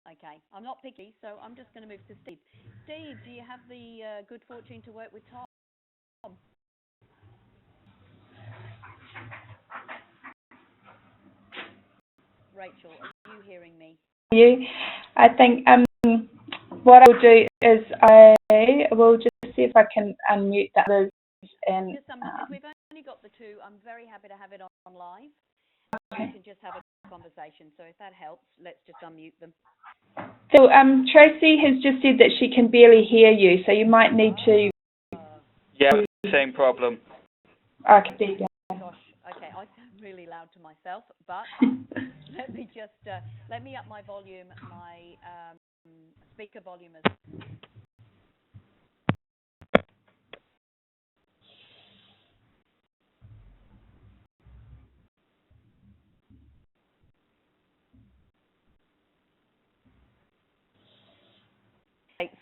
Okay, I'm not picky, so I'm just going to move to Steve. Steve, do you have the good fortune to work with Tom? Rachel, are you hearing me? You, I think what I will do is I will just see if I can unmute the others. And if we've only got the two, I'm very happy to have it on live. okay. We can just have a conversation. So if that helps, let's just unmute them. So Tracy has just said that she can barely hear you, so you might need to. Yeah, same problem. Okay, there you go. Gosh, okay, I sound really loud to myself, but let me just let me up my volume, my speaker volume as.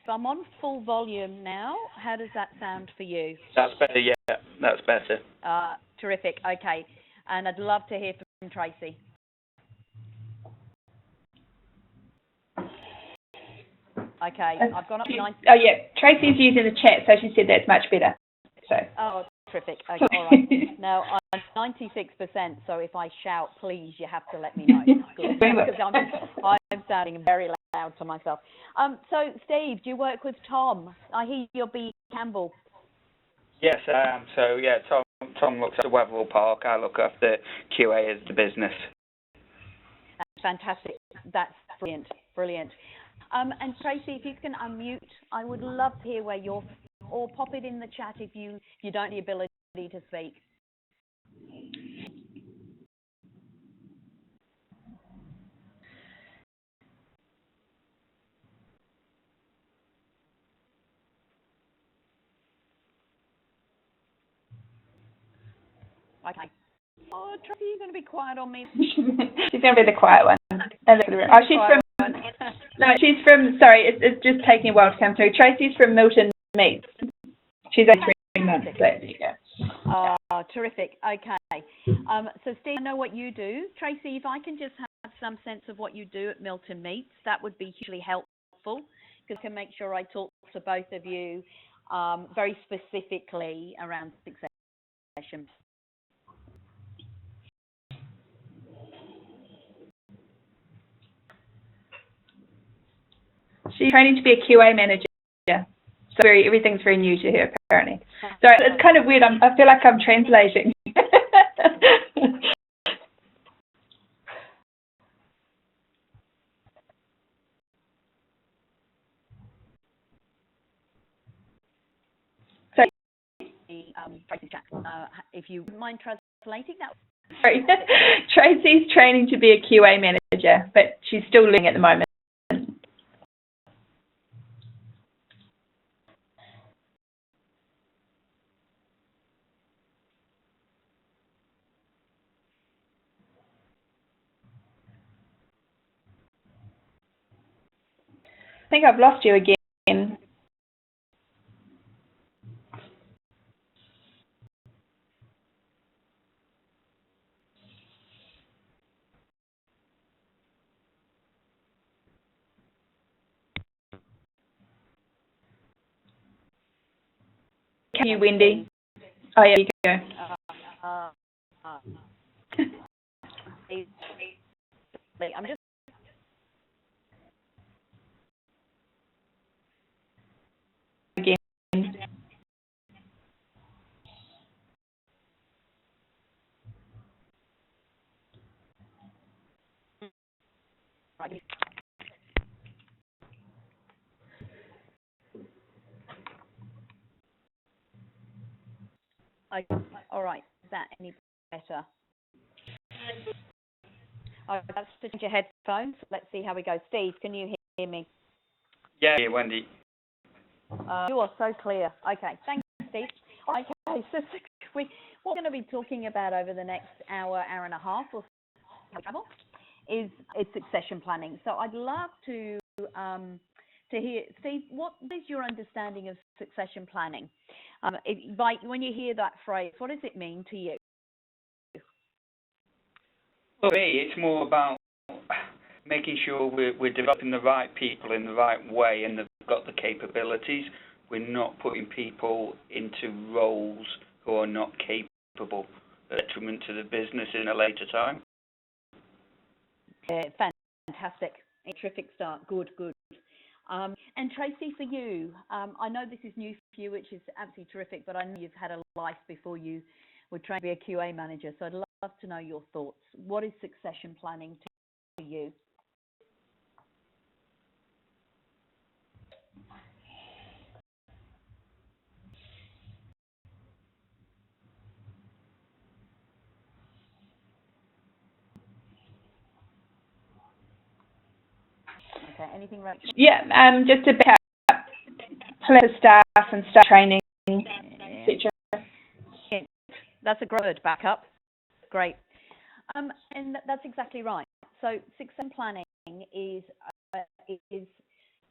So I'm on full volume now. How does that sound for you? That's better, yeah, that's better. Terrific, okay. And I'd love to hear from Tracy. Okay, I've gone up 90. Oh, yeah, Tracy's using the chat, so she said that's much better. So. Oh, terrific. Okay, all right. Now, I'm 96%, so if I shout, please, you have to let me know. Because I'm sounding very loud to myself. So, Steve, do you work with Tom? I hear you're B. Campbell. Yes, I am. So, yeah, Tom looks after Weatherall Park. I look after QA as the business. Fantastic. That's brilliant. Brilliant. And Tracy, if you can unmute, I would love to hear where you're, or pop it in the chat if you don't have the ability to speak. Okay. Oh, Tracy, you're going to be quiet on me. She's going to be the quiet one. Oh, she's from. No, she's from. Sorry, it's just taking a while to come through. Tracy's from Milton Meats. She's only 3 months. So there you go. Oh, terrific. Okay. So, Steve, I know what you do. Tracy, if I can just have some sense of what you do at Milton Meats, that would be hugely helpful, because I can make sure I talk to both of you very specifically around succession. She's training to be a QA manager. So everything's very new to her, apparently. So it's kind of weird. I feel like I'm translating. So, Tracy, if you wouldn't mind translating that. Sorry. Tracy's training to be a QA manager, but she's still learning at the moment. I think I've lost you again. Can you, Wendy? Oh, yeah, you go. I'm just. Again. All right. Is that any better? I've got to change your headphones. Let's see how we go. Steve, can you hear me? Yeah, Wendy. You are so clear. Okay, thanks, Steve. Okay, so what we're going to be talking about over the next hour, hour and a half, or travel, is succession planning. So I'd love to hear, Steve, what is your understanding of succession planning? When you hear that phrase, what does it mean to you? For me, it's more about making sure we're developing the right people in the right way and they've got the capabilities. We're not putting people into roles who are not capable, detriment to the business in a later time. Fantastic. A terrific start. Good. And Tracy, for you, I know this is new for you, which is absolutely terrific, but I know you've had a life before you were trained to be a QA manager, so I'd love to know your thoughts. What is succession planning to you? Okay, anything, Rachel? Yeah, just to back up for staff and staff training, etc. Yeah, that's a great word, backup. Great. And that's exactly right. So succession planning is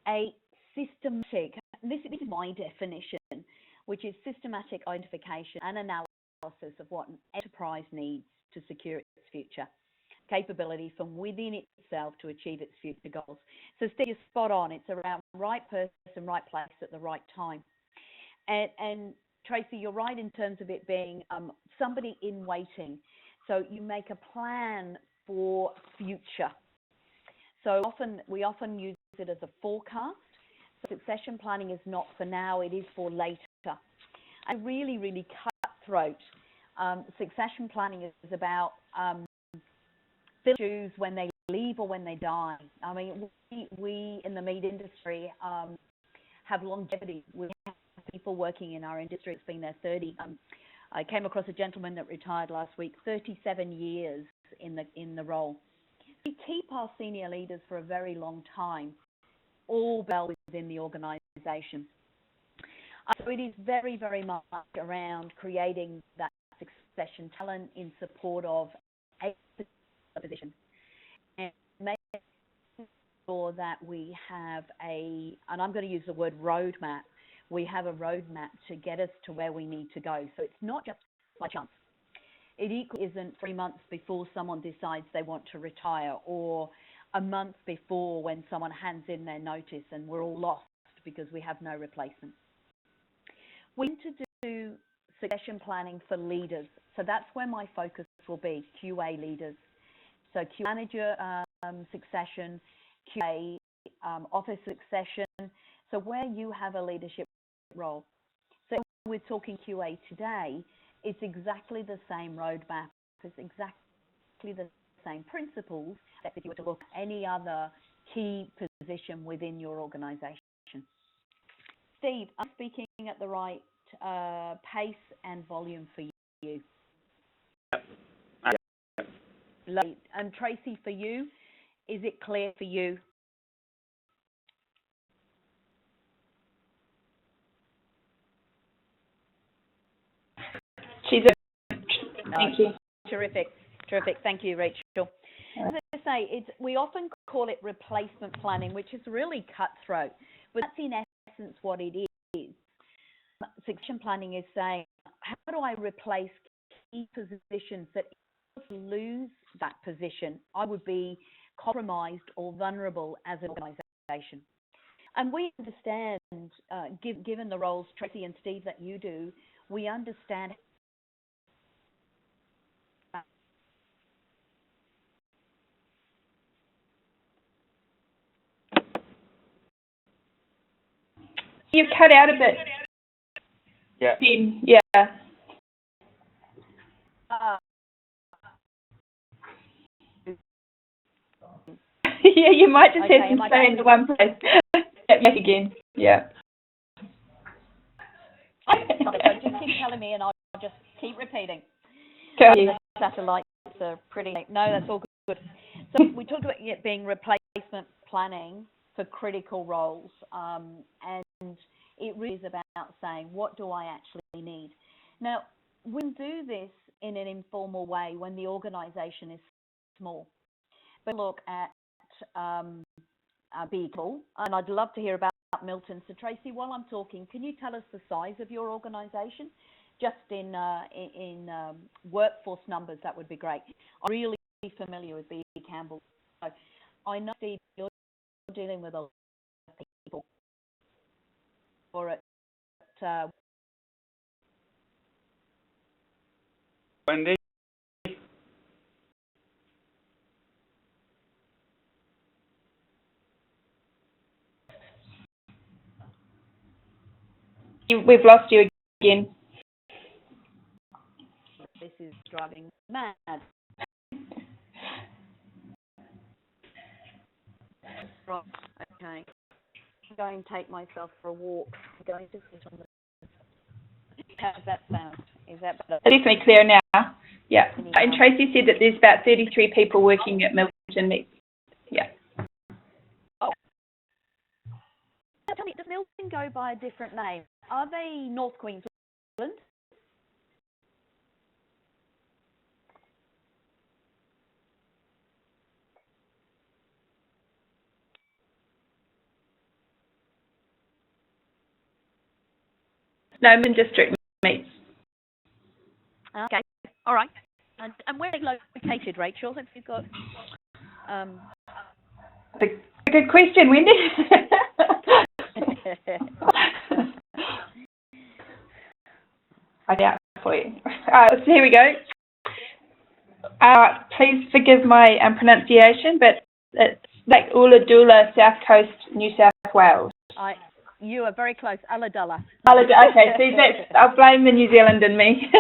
a systematic, this is my definition, which is systematic identification and analysis of what an enterprise needs to secure its future capability from within itself to achieve its future goals. So Steve, you're spot on. It's around right person, right place at the right time. And Tracy, you're right in terms of it being somebody in waiting. So you make a plan for future. So we often use it as a forecast. So succession planning is not for now, it is for later. And really, really cutthroat. Succession planning is about filling shoes when they leave or when they die. I mean, we in the meat industry have longevity. We have people working in our industry. It's been their 30. I came across a gentleman that retired last week, 37 years in the role. We keep our senior leaders for a very long time, all well within the organisation. So it is very, very much around creating that succession talent in support of a position and making sure that we have and I'm going to use the word roadmap. We have a roadmap to get us to where we need to go. So it's not just by chance. It equally isn't 3 months before someone decides they want to retire or a month before when someone hands in their notice and we're all lost because we have no replacement. We need to do succession planning for leaders. So that's where my focus will be, QA leaders. So QA manager succession, QA office succession. So where you have a leadership role. So we're talking QA today, it's exactly the same roadmap. It's exactly the same principles that if you were to look at any other key position within your organisation. Steve, I'm speaking at the right pace and volume for you. Lovely. And Tracy, for you, is it clear for you? Thank you. Terrific. Thank you, Rachel. As I say, we often call it replacement planning, which is really cutthroat, but that's in essence what it is. Succession planning is saying, how do I replace key positions that if I lose that position, I would be compromised or vulnerable as an organisation. And we understand, given the roles, Tracy and Steve, that you do, we understand You've cut out a bit. Yeah. Yeah. Yeah, you might just have to stay in one place. Back again. Yeah. Just keep telling me and I'll just keep repeating. The satellites are pretty. No, that's all good. So we talked about it being replacement planning for critical roles, and it really is about saying, what do I actually need? Now, we can do this in an informal way when the organisation is small. But look at people, and I'd love to hear about Milton. So Tracy, while I'm talking, can you tell us the size of your organisation? Just in workforce numbers, that would be great. I'm really familiar with B. Campbell. So I know, Steve, you're dealing with a lot of people for it. Wendy? We've lost you again. This is driving mad. Right, okay. I'm going to take myself for a walk. I'm going to sit on the... How's that sound? Is that better? It's definitely clear now. Yeah. And Tracy said that there's about 33 people working at Milton Meets. Yeah. Oh. Now tell me, does Milton go by a different name? Are they North Queensland? No, Milton District Meets. Okay, all right. And where are they located, Rachel? Have you got... A good question, Wendy. I'll get it for you. So here we go. Please forgive my pronunciation, but it's like Ulladulla, South Coast, New South Wales. You are very close. Ulladulla. Okay, see, I'll blame the New Zealand in me.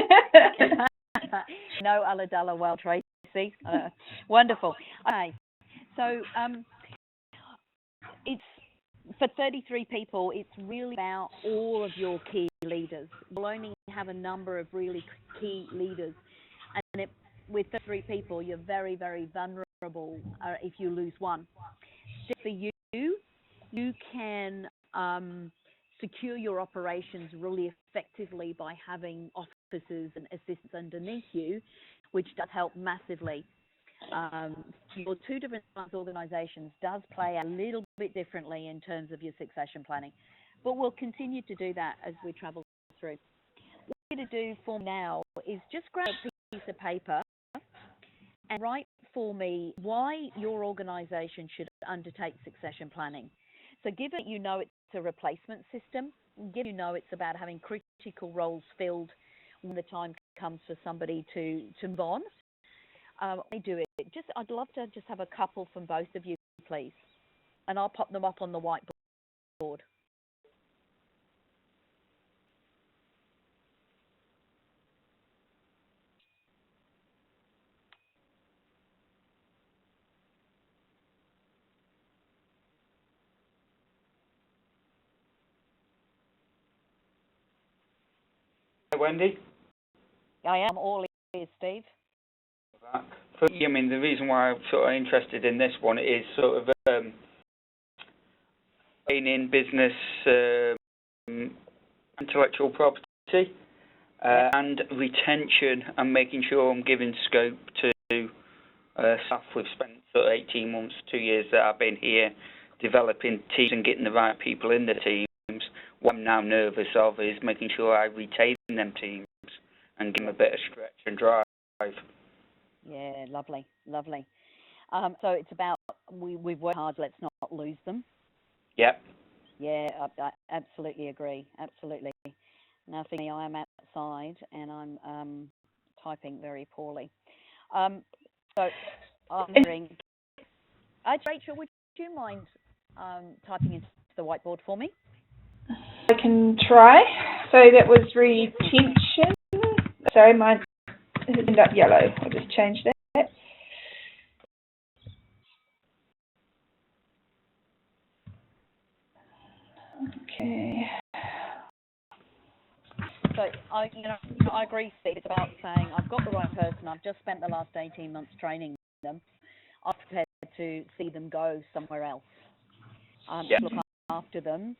No, Ulladulla, well, Tracy. Wonderful. Okay, so it's for 33 people. It's really about all of your key leaders. You'll only have a number of really key leaders, and with 33 people, you're very, very vulnerable if you lose one. Just for you can secure your operations really effectively by having officers and assistants underneath you, which does help massively. Your two different organisations does play a little bit differently in terms of your succession planning, but we'll continue to do that as we travel through. What we're going to do for now is just grab a piece of paper and write for me why your organisation should undertake succession planning. So given you know it's a replacement system, given you know it's about having critical roles filled when the time comes for somebody to move on, I do it. I'd love to just have a couple from both of you, please. And I'll pop them up on the whiteboard. Hey, Wendy? I am all ears, Steve. For me, I mean, the reason why I'm sort of interested in this one is sort of in business intellectual property and retention, and making sure I'm giving scope to staff. We've spent sort of 18 months, 2 years that I've been here developing teams and getting the right people in the teams. What I'm now nervous of is making sure I retain them teams and give them a bit of stretch and drive. Yeah, lovely, lovely. So it's about we've worked hard. Let's not lose them. Yep. Yeah, I absolutely agree. Absolutely. Now, for me, I am outside and I'm typing very poorly. So I'm wondering, Rachel, would you mind typing into the whiteboard for me? I can try. So that was retention. Sorry, mine ended up yellow. I'll just change that. Okay. So I agree, Steve. It's about saying I've got the right person. I've just spent the last 18 months training them. I'm prepared to see them go somewhere else. Look after them.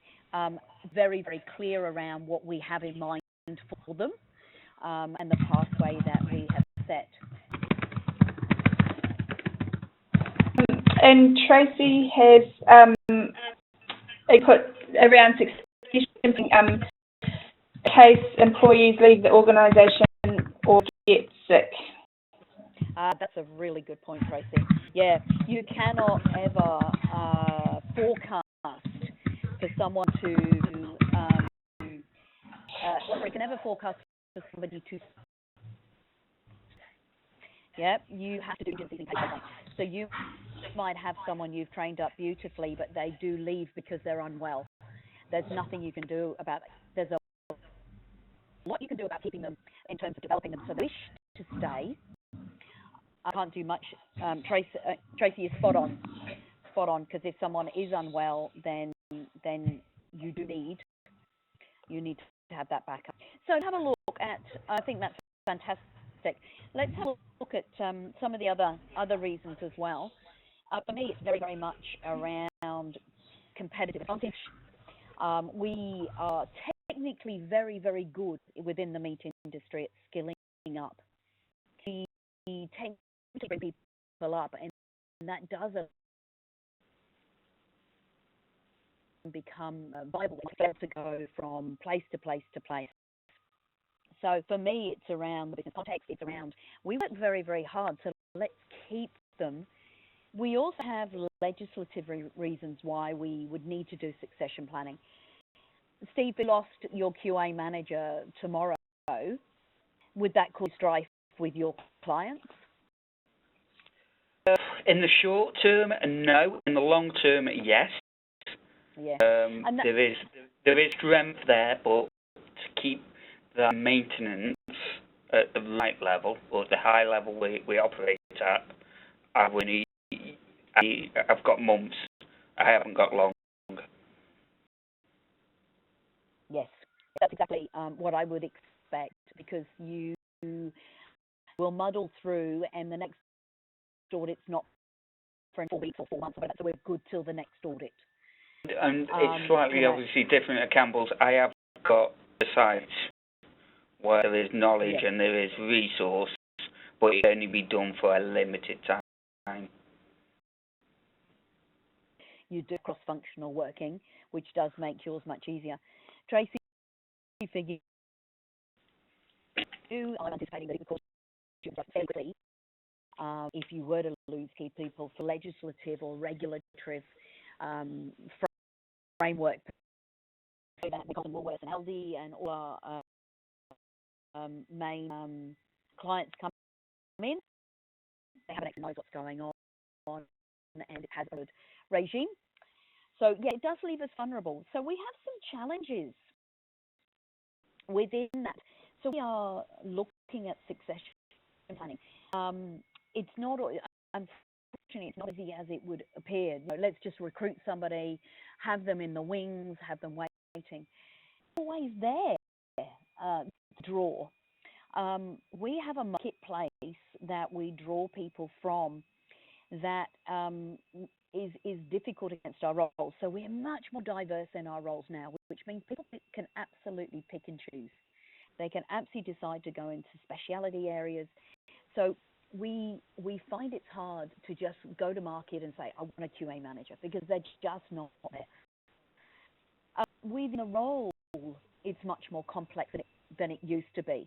Very, very clear around what we have in mind for them and the pathway that we have set. And Tracy has put around succession in case employees leave the organisation or get sick. That's a really good point, Tracy. Yeah, you cannot ever forecast for someone to, you can never forecast for somebody to, yeah, you have to do agencies in case they don't. So you might have someone you've trained up beautifully, but they do leave because they're unwell. There's nothing you can do about it. There's a lot you can do about keeping them in terms of developing them so they wish to stay. I can't do much. Tracy is spot on, because if someone is unwell, then you need to have that backup. So have a look at, I think that's fantastic. Let's have a look at some of the other reasons as well. For me, it's very, very much around competitive advantage. We are technically very, very good within the meat industry at skilling up. We tend to bring people up, and that does become viable to go from place to place to place. So for me, it's around the business context. It's around, we work very, very hard, so let's keep them. We also have legislative reasons why we would need to do succession planning. Steve, if you lost your QA manager tomorrow, would that cause strife with your clients? In the short term, no. In the long term, yes. Yeah. There is strength there, but to keep the maintenance at the right level, or at the high level we operate at, I've got months. I haven't got long. Yes, that's exactly what I would expect, because you will muddle through, and the next audit's not for 4 weeks or 4 months, so we're good till the next audit. And it's slightly obviously different at Campbell's. I have got the sites where there is knowledge and there is resource, but it can only be done for a limited time. You do cross-functional working, which does make yours much easier. Tracy, for you, I'm anticipating that it would cause you fairly quickly if you were to lose key people for legislative or regulatory framework. So that because of Woolworths and Aldi and all our main clients come in, they haven't actually knows what's going on, and it has a good regime. So yeah, it does leave us vulnerable. So we have some challenges within that. So we are looking at succession planning. It's not, unfortunately, it's not as easy as it would appear. You know, let's just recruit somebody, have them in the wings, have them waiting. Always there to draw. We have a marketplace that we draw people from that is difficult against our roles. So we're much more diverse in our roles now, which means people can absolutely pick and choose. They can absolutely decide to go into speciality areas. So we find it's hard to just go to market and say, I want a QA manager, because they're just not there. Within a role, it's much more complex than it used to be.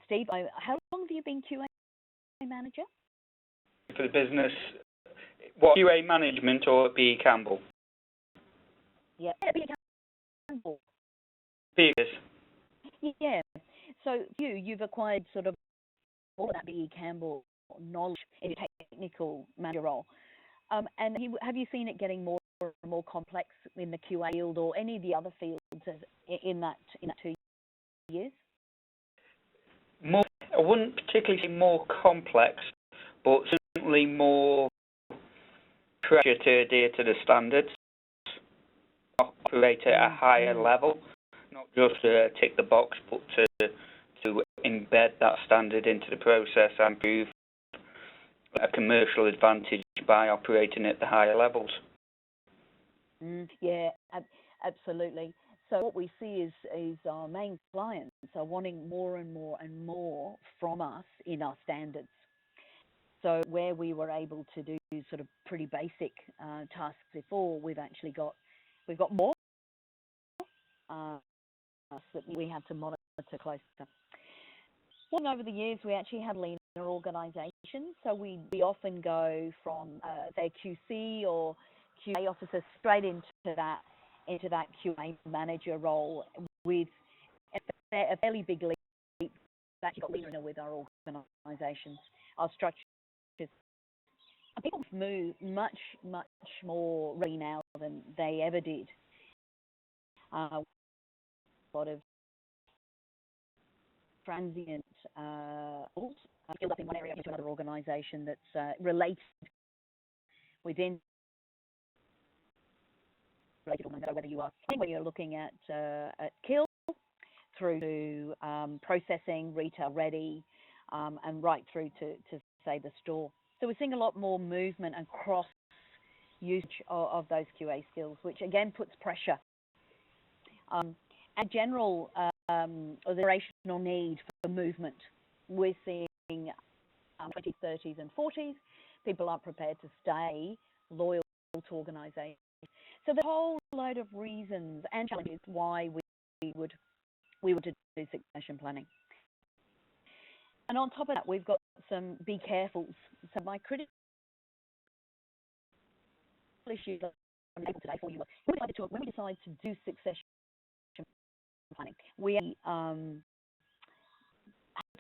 Steve, how long have you been QA manager? For the business, what, QA management or BE Campbell? Yeah, BE Campbell. Because. Yeah. So you've acquired sort of all of that BE Campbell knowledge in your technical manager role. And have you seen it getting more and more complex in the QA field or any of the other fields in that 2 years? More, I wouldn't particularly say more complex, but certainly more pressure to adhere to the standards, operate at a higher level, not just tick the box, but to embed that standard into the process and prove a commercial advantage by operating at the higher levels. Yeah, absolutely. So what we see is our main clients are wanting more and more and more from us in our standards. So where we were able to do sort of pretty basic tasks before, we've got more that we have to monitor closer. Over the years, we actually have lean organisation. So we often go from say QC or QA officer straight into that QA manager role with a fairly big leap. We've actually got leader with our organisations, our structures. And people move much more really now than they ever did. A lot of transient skilled up in one area into another organisation that's related within related organisation, whether you are when you're looking at kill through to processing, retail ready, and right through to say the store. So we're seeing a lot more movement and cross usage of those QA skills, which again puts pressure. And general operational need for movement. We're seeing 20s, 30s and 40s. People aren't prepared to stay loyal to organisations. So there's a whole load of reasons and challenges why we would do succession planning. And on top of that, we've got some be carefuls. So my critical issues I'm able today for you when we decide to do succession planning, we are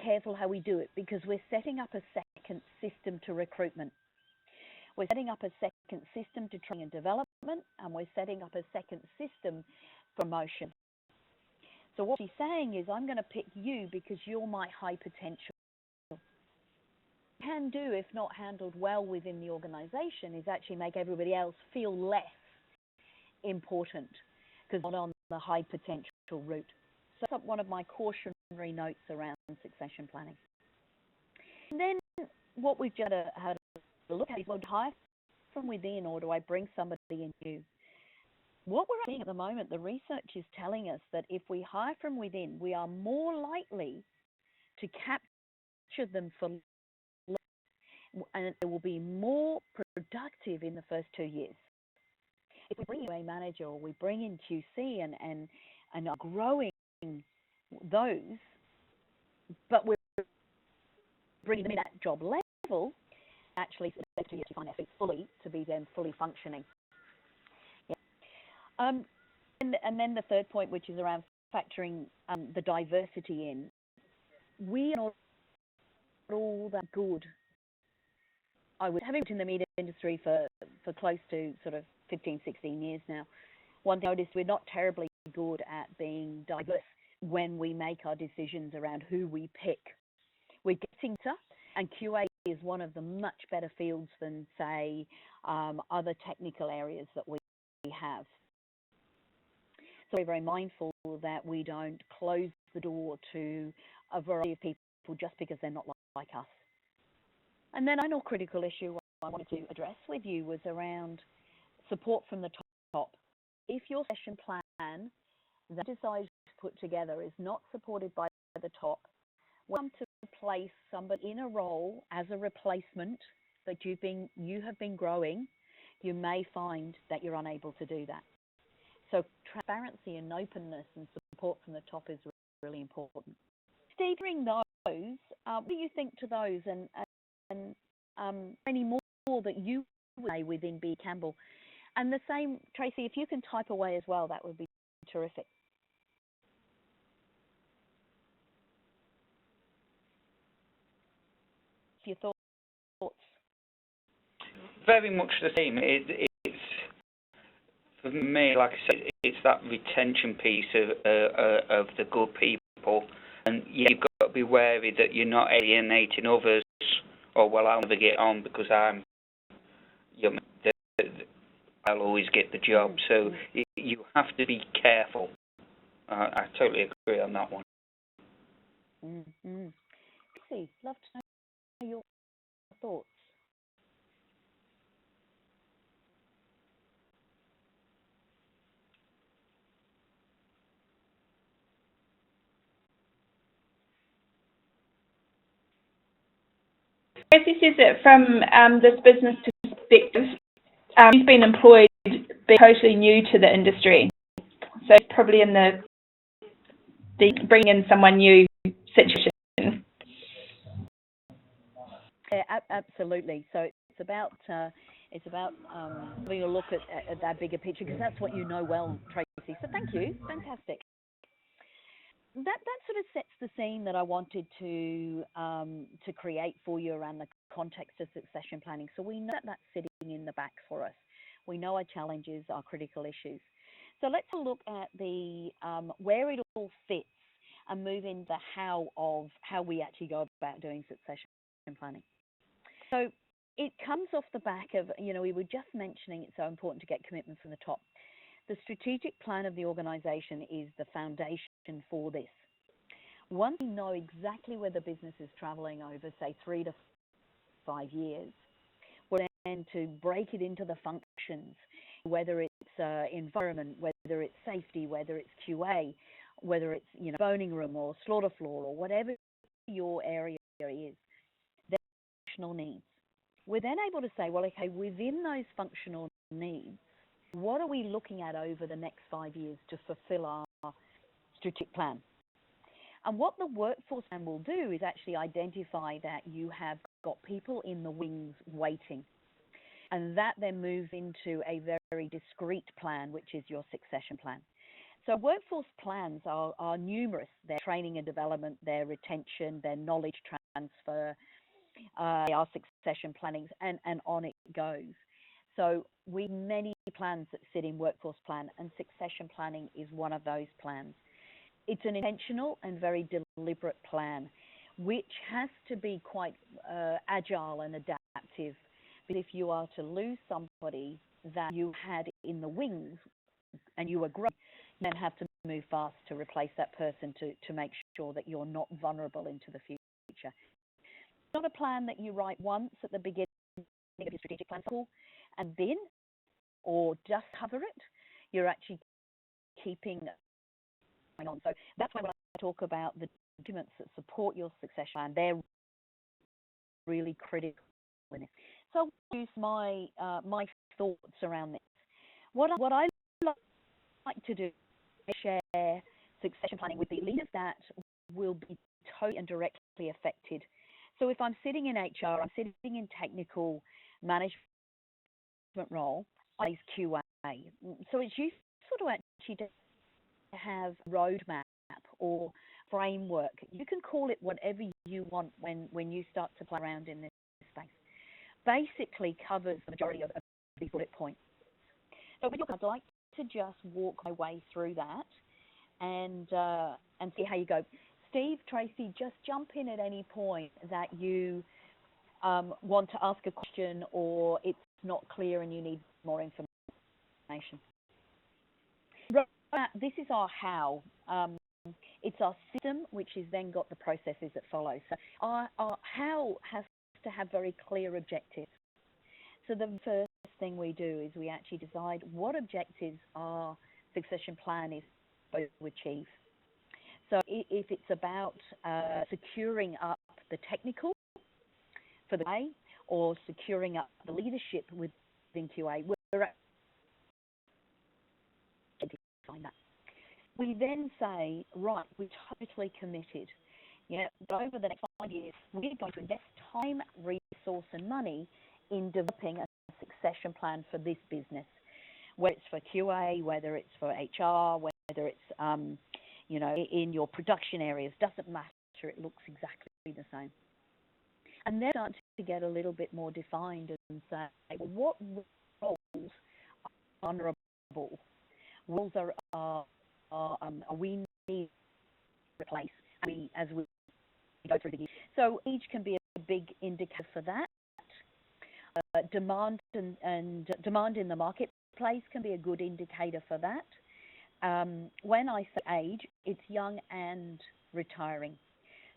careful how we do it, because we're setting up a second system to recruitment. We're setting up a second system to training and development, and we're setting up a second system for promotion. So what she's saying is, I'm going to pick you because you're my high potential. Can do, if not handled well within the organisation, is actually make everybody else feel less important because not on the high potential route. So that's one of my cautionary notes around succession planning. And then what we've just had a look at is, well, do I hire from within or do I bring somebody in new? What we're seeing at the moment, the research is telling us that if we hire from within, we are more likely to capture them for less, and they will be more productive in the first 2 years. If we bring in a manager or we bring in QC and are growing those, but we're bringing them in at job level, actually it's 2 years to find their feet fully to be then fully functioning. Yeah. And then the third point, which is around factoring the diversity in. We are not all that good. I was having been in the media industry for close to sort of 15, 16 years now. One thing I noticed, we're not terribly good at being diverse when we make our decisions around who we pick. We're getting to, and QA is one of the much better fields than, say, other technical areas that we have. So we're very mindful that we don't close the door to a variety of people just because they're not like us. And then the final critical issue I wanted to address with you was around support from the top. If your session plan that you decide to put together is not supported by the top, want to place somebody in a role as a replacement that you have been growing, you may find that you're unable to do that. So transparency and openness and support from the top is really important. Steve, during those, what do you think to those, and any more that you would say within B. Campbell? And the same, Tracy, if you can type away as well, that would be terrific. Your thoughts? Very much the same. It's for me, like I said, it's that retention piece of the good people, and you've got to be wary that you're not alienating others. Or, well, I'll never get on because I'll always get the job. So you have to be careful. I totally agree on that one. Mm-hmm. See, love to know your thoughts. Tracy says that from this business perspective, he's been employed being totally new to the industry. So he's probably in the bring in someone new situation. Yeah, absolutely. So it's about having a look at that bigger picture, because that's what you know well, Tracy. So thank you, fantastic. That sort of sets the scene that I wanted to create for you around the context of succession planning. So we know that that's sitting in the back for us. We know our challenges, our critical issues. So let's look at the where it all fits and move into how we actually go about doing succession planning. So it comes off the back of, we were just mentioning it's so important to get commitment from the top. The strategic plan of the organization is the foundation for this. Once we know exactly where the business is traveling over, say, 3 to 5 years, we're then to break it into the functions, whether it's environment, whether it's safety, whether it's QA, whether it's boning room or slaughter floor or whatever your area is, their functional needs. We're then able to say, well, okay, within those functional needs, what are we looking at over the next 5 years to fulfill our strategic plan? And what the workforce plan will do is actually identify that you have got people in the wings waiting. And that then moves into a very discrete plan, which is your succession plan. So workforce plans are numerous. Their training and development, their retention, their knowledge transfer, our succession plannings, and on it goes. So we have many plans that sit in workforce plan, and succession planning is one of those plans. It's an intentional and very deliberate plan, which has to be quite agile and adaptive. But if you are to lose somebody that you had in the wings and you were great, you then have to move fast to replace that person to make sure that you're not vulnerable into the future. It's not a plan that you write once at the beginning of your strategic plan cycle and then, or just cover it. You're actually keeping on. So that's why when I talk about the documents that support your succession plan, they're really critical in it. So I'll use my thoughts around this. What I like to do is share succession planning with the leaders that will be totally and directly affected. So if I'm sitting in HR, I'm sitting in technical management role, I use QA. So it's useful to actually have roadmap or framework. You can call it whatever you want when you start to play around in this space. Basically covers the majority of these bullet points. So I'd like to just walk my way through that and see how you go. Steve, Tracy, just jump in at any point that you want to ask a question or it's not clear and you need more information. This is our how. It's our system, which has then got the processes that follow. So our how has to have very clear objectives. So the first thing we do is we actually decide what objectives our succession plan is supposed to achieve. So if it's about securing up the technical for the QA or securing up the leadership within QA, we're identifying that. We then say, right, we're totally committed. But over the next 5 years, we're going to invest time, resource, and money in developing a succession plan for this business, whether it's for QA, whether it's for HR, whether it's in your production areas, doesn't matter. It looks exactly the same. And then start to get a little bit more defined and say, well, what roles are vulnerable? Roles are we need to replace as we go through the year. So age can be a big indicator for that. Demand and demand in the marketplace can be a good indicator for that. When I say age, it's young and retiring.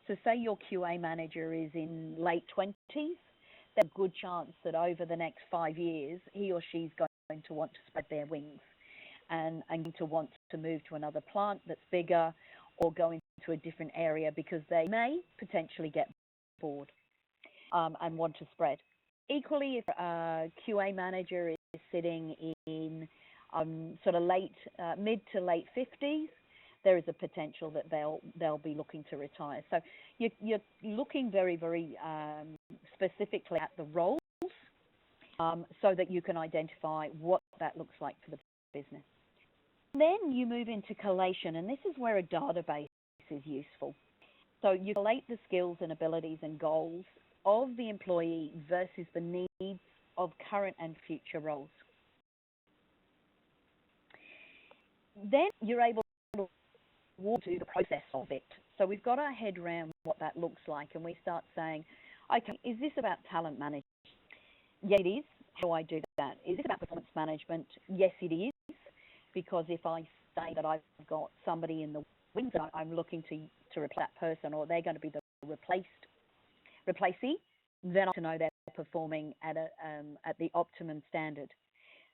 So say your QA manager is in late 20s, there's a good chance that over the next 5 years, he or she's going to want to spread their wings and to want to move to another plant that's bigger or go into a different area because they may potentially get bored and want to spread. Equally, if a QA manager is sitting in sort of mid to late 50s, there is a potential that they'll be looking to retire. So you're looking very, very specifically at the roles so that you can identify what that looks like for the business. Then you move into collation, and this is where a database is useful. So you collate the skills and abilities and goals of the employee versus the needs of current and future roles. Then you're able to walk through the process of it. So we've got our head around what that looks like, and we start saying, okay, is this about talent management? Yes, it is. How do I do that? Is this about performance management? Yes, it is. Because if I say that I've got somebody in the wings and I'm looking to replace that person, or they're going to be the replacee, then I have to know they're performing at the optimum standard.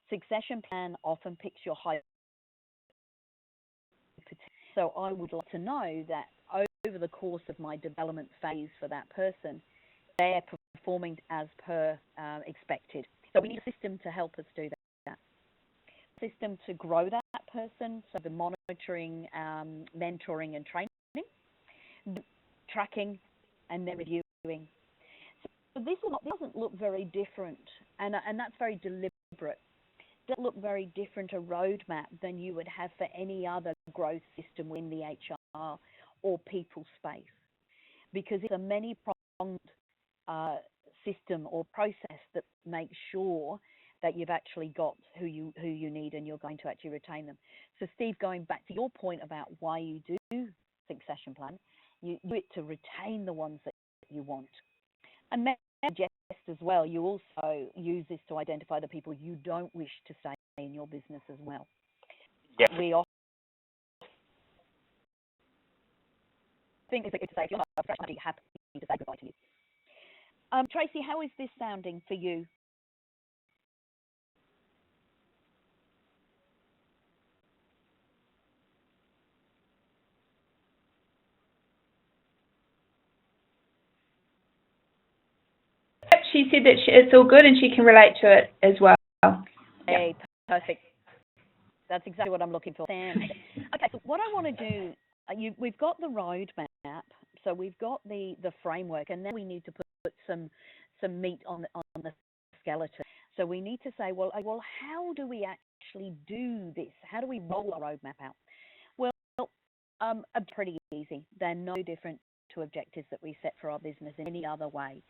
Succession plan often picks your high potential. So I would like to know that over the course of my development phase for that person, they're performing as per expected. So we need a system to help us do that. System to grow that person, so the monitoring, mentoring and training, tracking, and then reviewing. So this doesn't look very different, and that's very deliberate. It doesn't look very different a roadmap than you would have for any other growth system within the HR or people space, because it's a many-pronged system or process that makes sure that you've actually got who you need and you're going to actually retain them. So Steve, going back to your point about why you do succession plan, you do it to retain the ones that you want. And just as well, you also use this to identify the people you don't wish to stay in your business as well. Yeah. We often think it's to say, if you're not happy to say goodbye to you. Tracy, how is this sounding for you? She said that it's all good and she can relate to it as well. Hey, perfect. That's exactly what I'm looking for. Sam. Okay, so what I want to do, we've got the roadmap, so we've got the framework, and then we need to put some meat on the skeleton. So we need to say, well, how do we actually do this? How do we roll our roadmap out? Well, pretty easy. They're no different to objectives that we set for our business in any other way.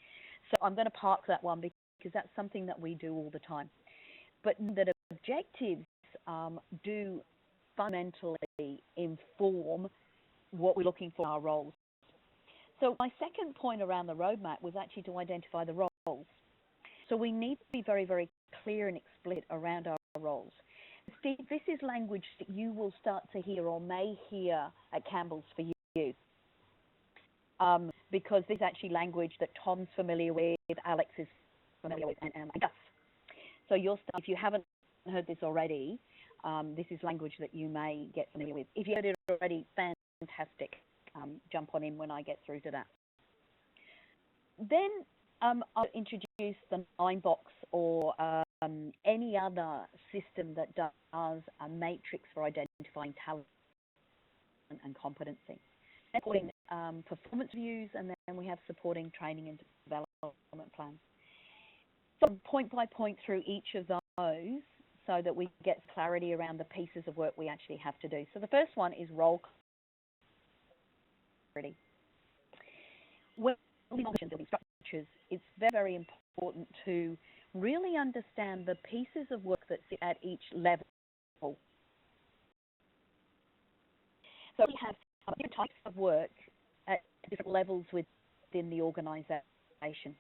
So I'm going to park that one because that's something that we do all the time. But that objectives do fundamentally inform what we're looking for in our roles. So my second point around the roadmap was actually to identify the roles. So we need to be very, very clear and explicit around our roles. Steve, this is language that you will start to hear or may hear at Campbell's for you. Because this is actually language that Tom's familiar with, Alex is familiar with, and Gus. So if you haven't heard this already, this is language that you may get familiar with. If you heard it already, fantastic. Jump on in when I get through to that. Then I'll introduce the 9-box or any other system that does a matrix for identifying talent and competency. Supporting performance reviews, and then we have supporting training and development plans. So point by point through each of those so that we get clarity around the pieces of work we actually have to do. So the first one is role clarity. When building structures, it's very, very important to really understand the pieces of work that sit at each level. So we have different types of work at different levels within the organisation.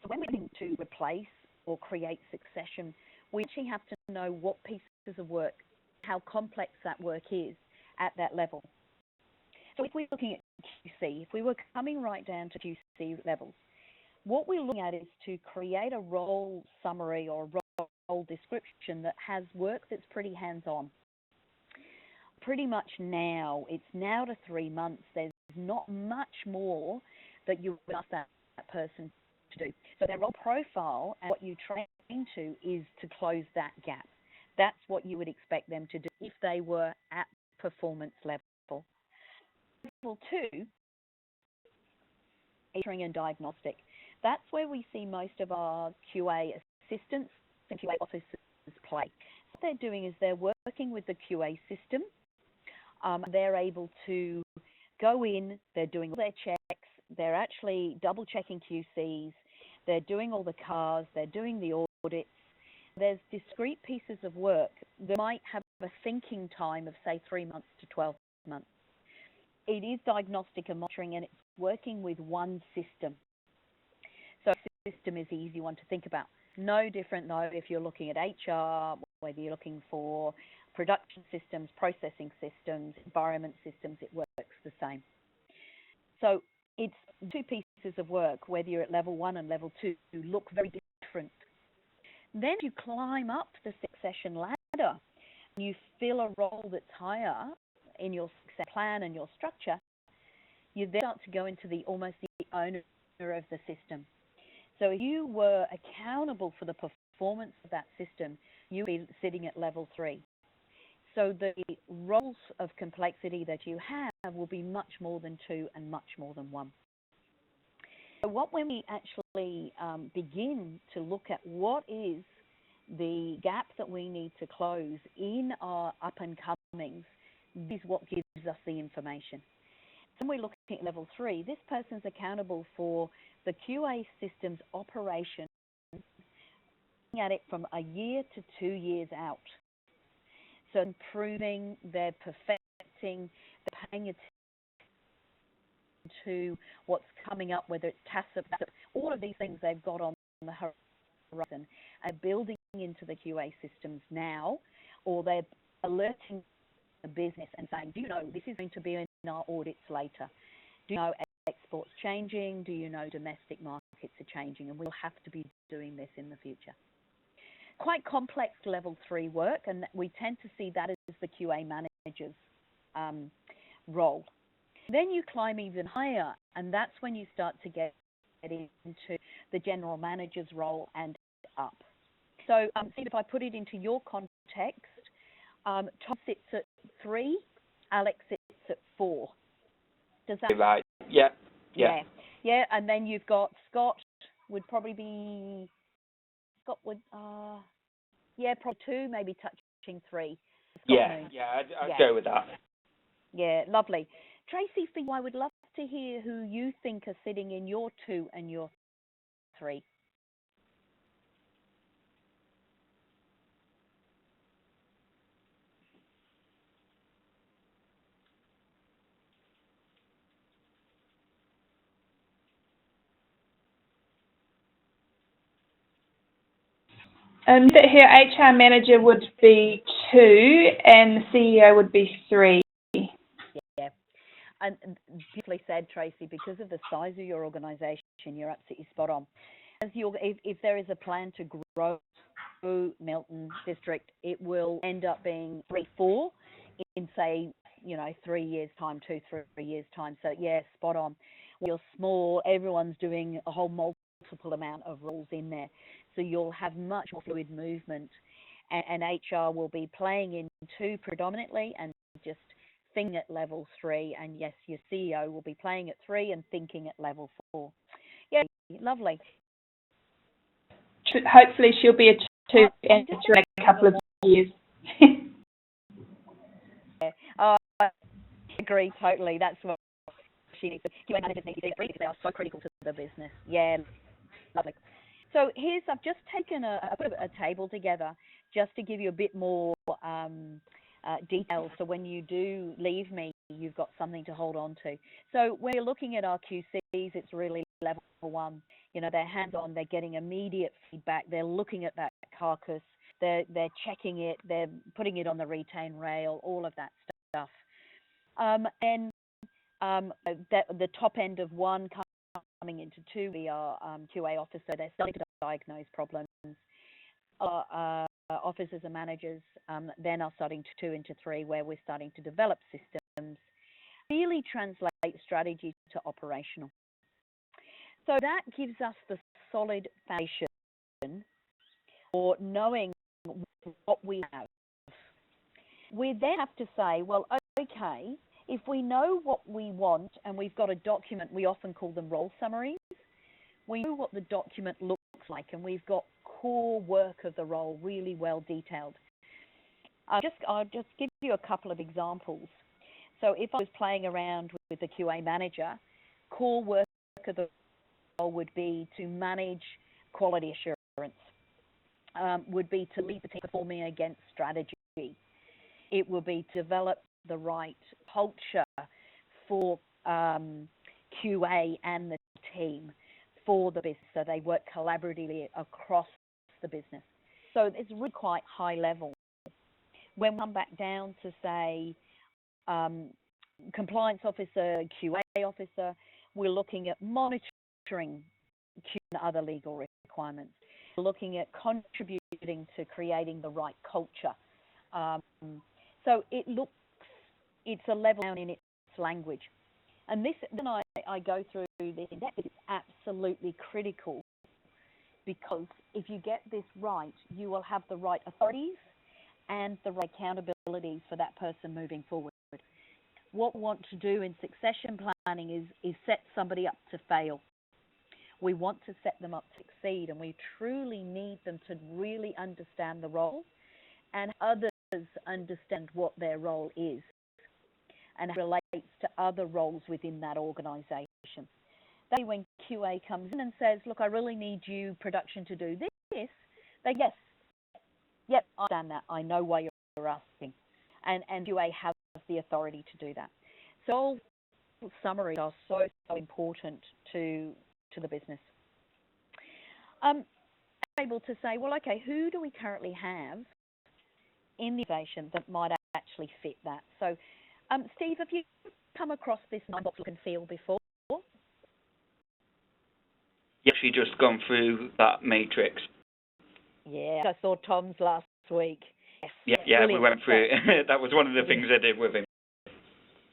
So when we're looking to replace or create succession, we actually have to know what pieces of work, how complex that work is at that level. So if we're looking at QC, if we were coming right down to QC levels, what we're looking at is to create a role summary or role description that has work that's pretty hands-on. Pretty much now, it's now to 3 months, there's not much more that you would ask that person to do. So their role profile and what you train to is to close that gap. That's what you would expect them to do if they were at performance level. Level 2, monitoring and diagnostic. That's where we see most of our QA assistants and QA officers play. What they're doing is they're working with the QA system. They're able to go in, they're doing all their checks, they're actually double checking QCs, they're doing all the cars, they're doing the audits. There's discrete pieces of work that might have a thinking time of, say, 3 months to 12 months. It is diagnostic and monitoring, and it's working with one system. So the system is the easy one to think about. No different, though, if you're looking at HR, whether you're looking for production systems, processing systems, environment systems, it works the same. So it's two pieces of work, whether you're at level 1 and level 2, look very different. Then you climb up the succession ladder, and you fill a role that's higher in your success plan and your structure. You then start to go into almost the owner of the system. So if you were accountable for the performance of that system, you would be sitting at level 3. So the roles of complexity that you have will be much more than 2 and much more than 1. So when we actually begin to look at what is the gap that we need to close in our up and comings, this is what gives us the information. When we're looking at level 3, this person's accountable for the QA system's operation, looking at it from a year to 2 years out. So improving, they're perfecting, they're paying attention to what's coming up, whether it's TACIP, all of these things they've got on the horizon, and building into the QA systems now, or they're alerting the business and saying, do you know this is going to be in our audits later? Do you know exports changing? Do you know domestic markets are changing? And we'll have to be doing this in the future. Quite complex level 3 work, and we tend to see that as the QA manager's role. Then you climb even higher, and that's when you start to get into the general manager's role and up. So if I put it into your context, Tom sits at 3, Alex sits at 4. Does that? Right. Yeah. Yeah, and then you've got Scott would probably be, probably 2, maybe touching 3. I'd go with that. Yeah, lovely. Tracy, for you, I would love to hear who you think are sitting in your 2 and your 3. Here, HR manager would be 2 and the CEO would be 3. Yeah, and beautifully said, Tracy. Because of the size of your organisation, you're absolutely spot on. If there is a plan to grow Milton District, it will end up being 3, 4 in, say, 3 years' time, 2, 3 years' time. So, yeah, spot on. When you're small, everyone's doing a whole multiple amount of roles in there. So you'll have much more fluid movement, and HR will be playing in 2 predominantly and just thinking at level 3. And yes, your CEO will be playing at 3 and thinking at level 4. Yeah, lovely. Hopefully she'll be a 2 in a couple of years. I agree totally. That's what she needs. QA managers need to be because they are so critical to the business. Yeah, lovely. So I've just taken a table together just to give you a bit more detail. So when you do leave me, you've got something to hold on to. So when you're looking at our QCs, it's really level 1. They're hands-on, they're getting immediate feedback, they're looking at that carcass, they're checking it, they're putting it on the retain rail, all of that stuff. And the top end of 1 coming into 2, we are QA officer. They're starting to diagnose problems. Officers and managers then are starting to 2 into 3, where we're starting to develop systems, really translate strategy to operational. So that gives us the solid foundation for knowing what we have. We then have to say, well, okay, if we know what we want and we've got a document, we often call them role summaries. We know what the document looks like and we've got core work of the role really well detailed. I'll just give you a couple of examples. So if I was playing around with the QA manager, core work of the role would be to manage quality assurance, would be to lead the team performing against strategy. It will be to develop the right culture for QA and the team for the business, so they work collaboratively across the business. So it's really quite high level. When we come back down to, say, compliance officer, QA officer, we're looking at monitoring and other legal requirements. We're looking at contributing to creating the right culture. So it's a level down in its language. And this, then I go through this in depth, it's absolutely critical, because if you get this right, you will have the right authorities and the right accountabilities for that person moving forward. What we want to do in succession planning is set somebody up to fail. We want to set them up to succeed, and we truly need them to really understand the role and others understand what their role is and how it relates to other roles within that organisation. That when QA comes in and says, look, I really need you, production, to do this, they yes, yep, I understand that. I know why you're asking. And QA has the authority to do that. So all summaries are so important to the business. Able to say, well, okay, who do we currently have in the organization that might actually fit that? So, Steve, have you come across this 9-box look and feel before? Yes, we just gone through that matrix. Yeah, I saw Tom's last week. Yes. Yeah, we went through it. That was one of the things I did with him.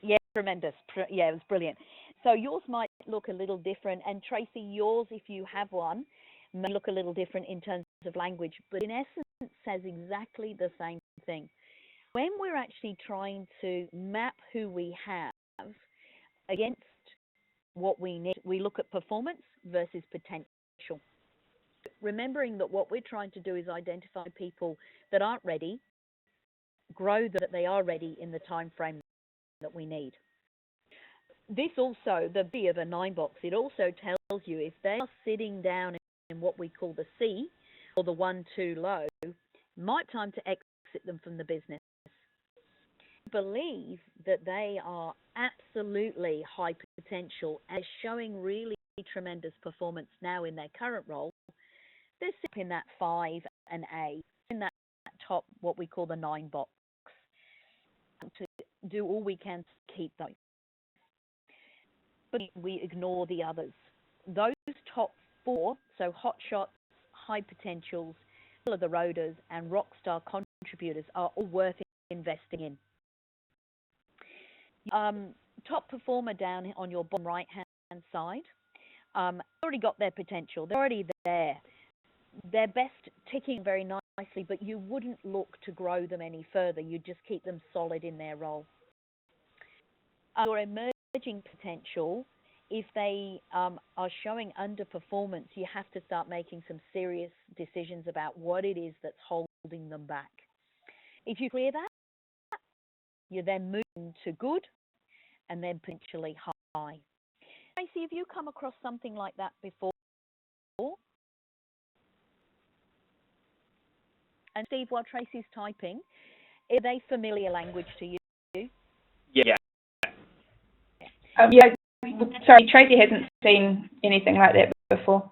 Yeah, tremendous. Yeah, it was brilliant. So yours might look a little different, and Tracy, yours, if you have one, may look a little different in terms of language, but in essence says exactly the same thing. When we're actually trying to map who we have against what we need, we look at performance versus potential. Remembering that what we're trying to do is identify people that aren't ready, grow them that they are ready in the time frame that we need. This also, the B of a 9-box, it also tells you if they are sitting down in what we call the C, or the 1 too low, might time to exit them from the business. Believe that they are absolutely high potential and showing really tremendous performance now in their current role. They're sitting in that 5 and A, in that top, what we call the 9-box. To do all we can to keep those. But we ignore the others. Those top 4, so hot shots, high potentials, middle of the roaders, and rock star contributors are all worth investing in. Top performer down on your bottom right hand side, already got their potential. They're already there. They're best ticking very nicely, but you wouldn't look to grow them any further. You just keep them solid in their role. Your emerging potential, if they are showing underperformance, you have to start making some serious decisions about what it is that's holding them back. If you clear that, you're then moving to good and then potentially high. Tracy, have you come across something like that before? And Steve, while Tracy's typing, are they familiar language to you? Yeah. Yeah, sorry, Tracy hasn't seen anything like that before.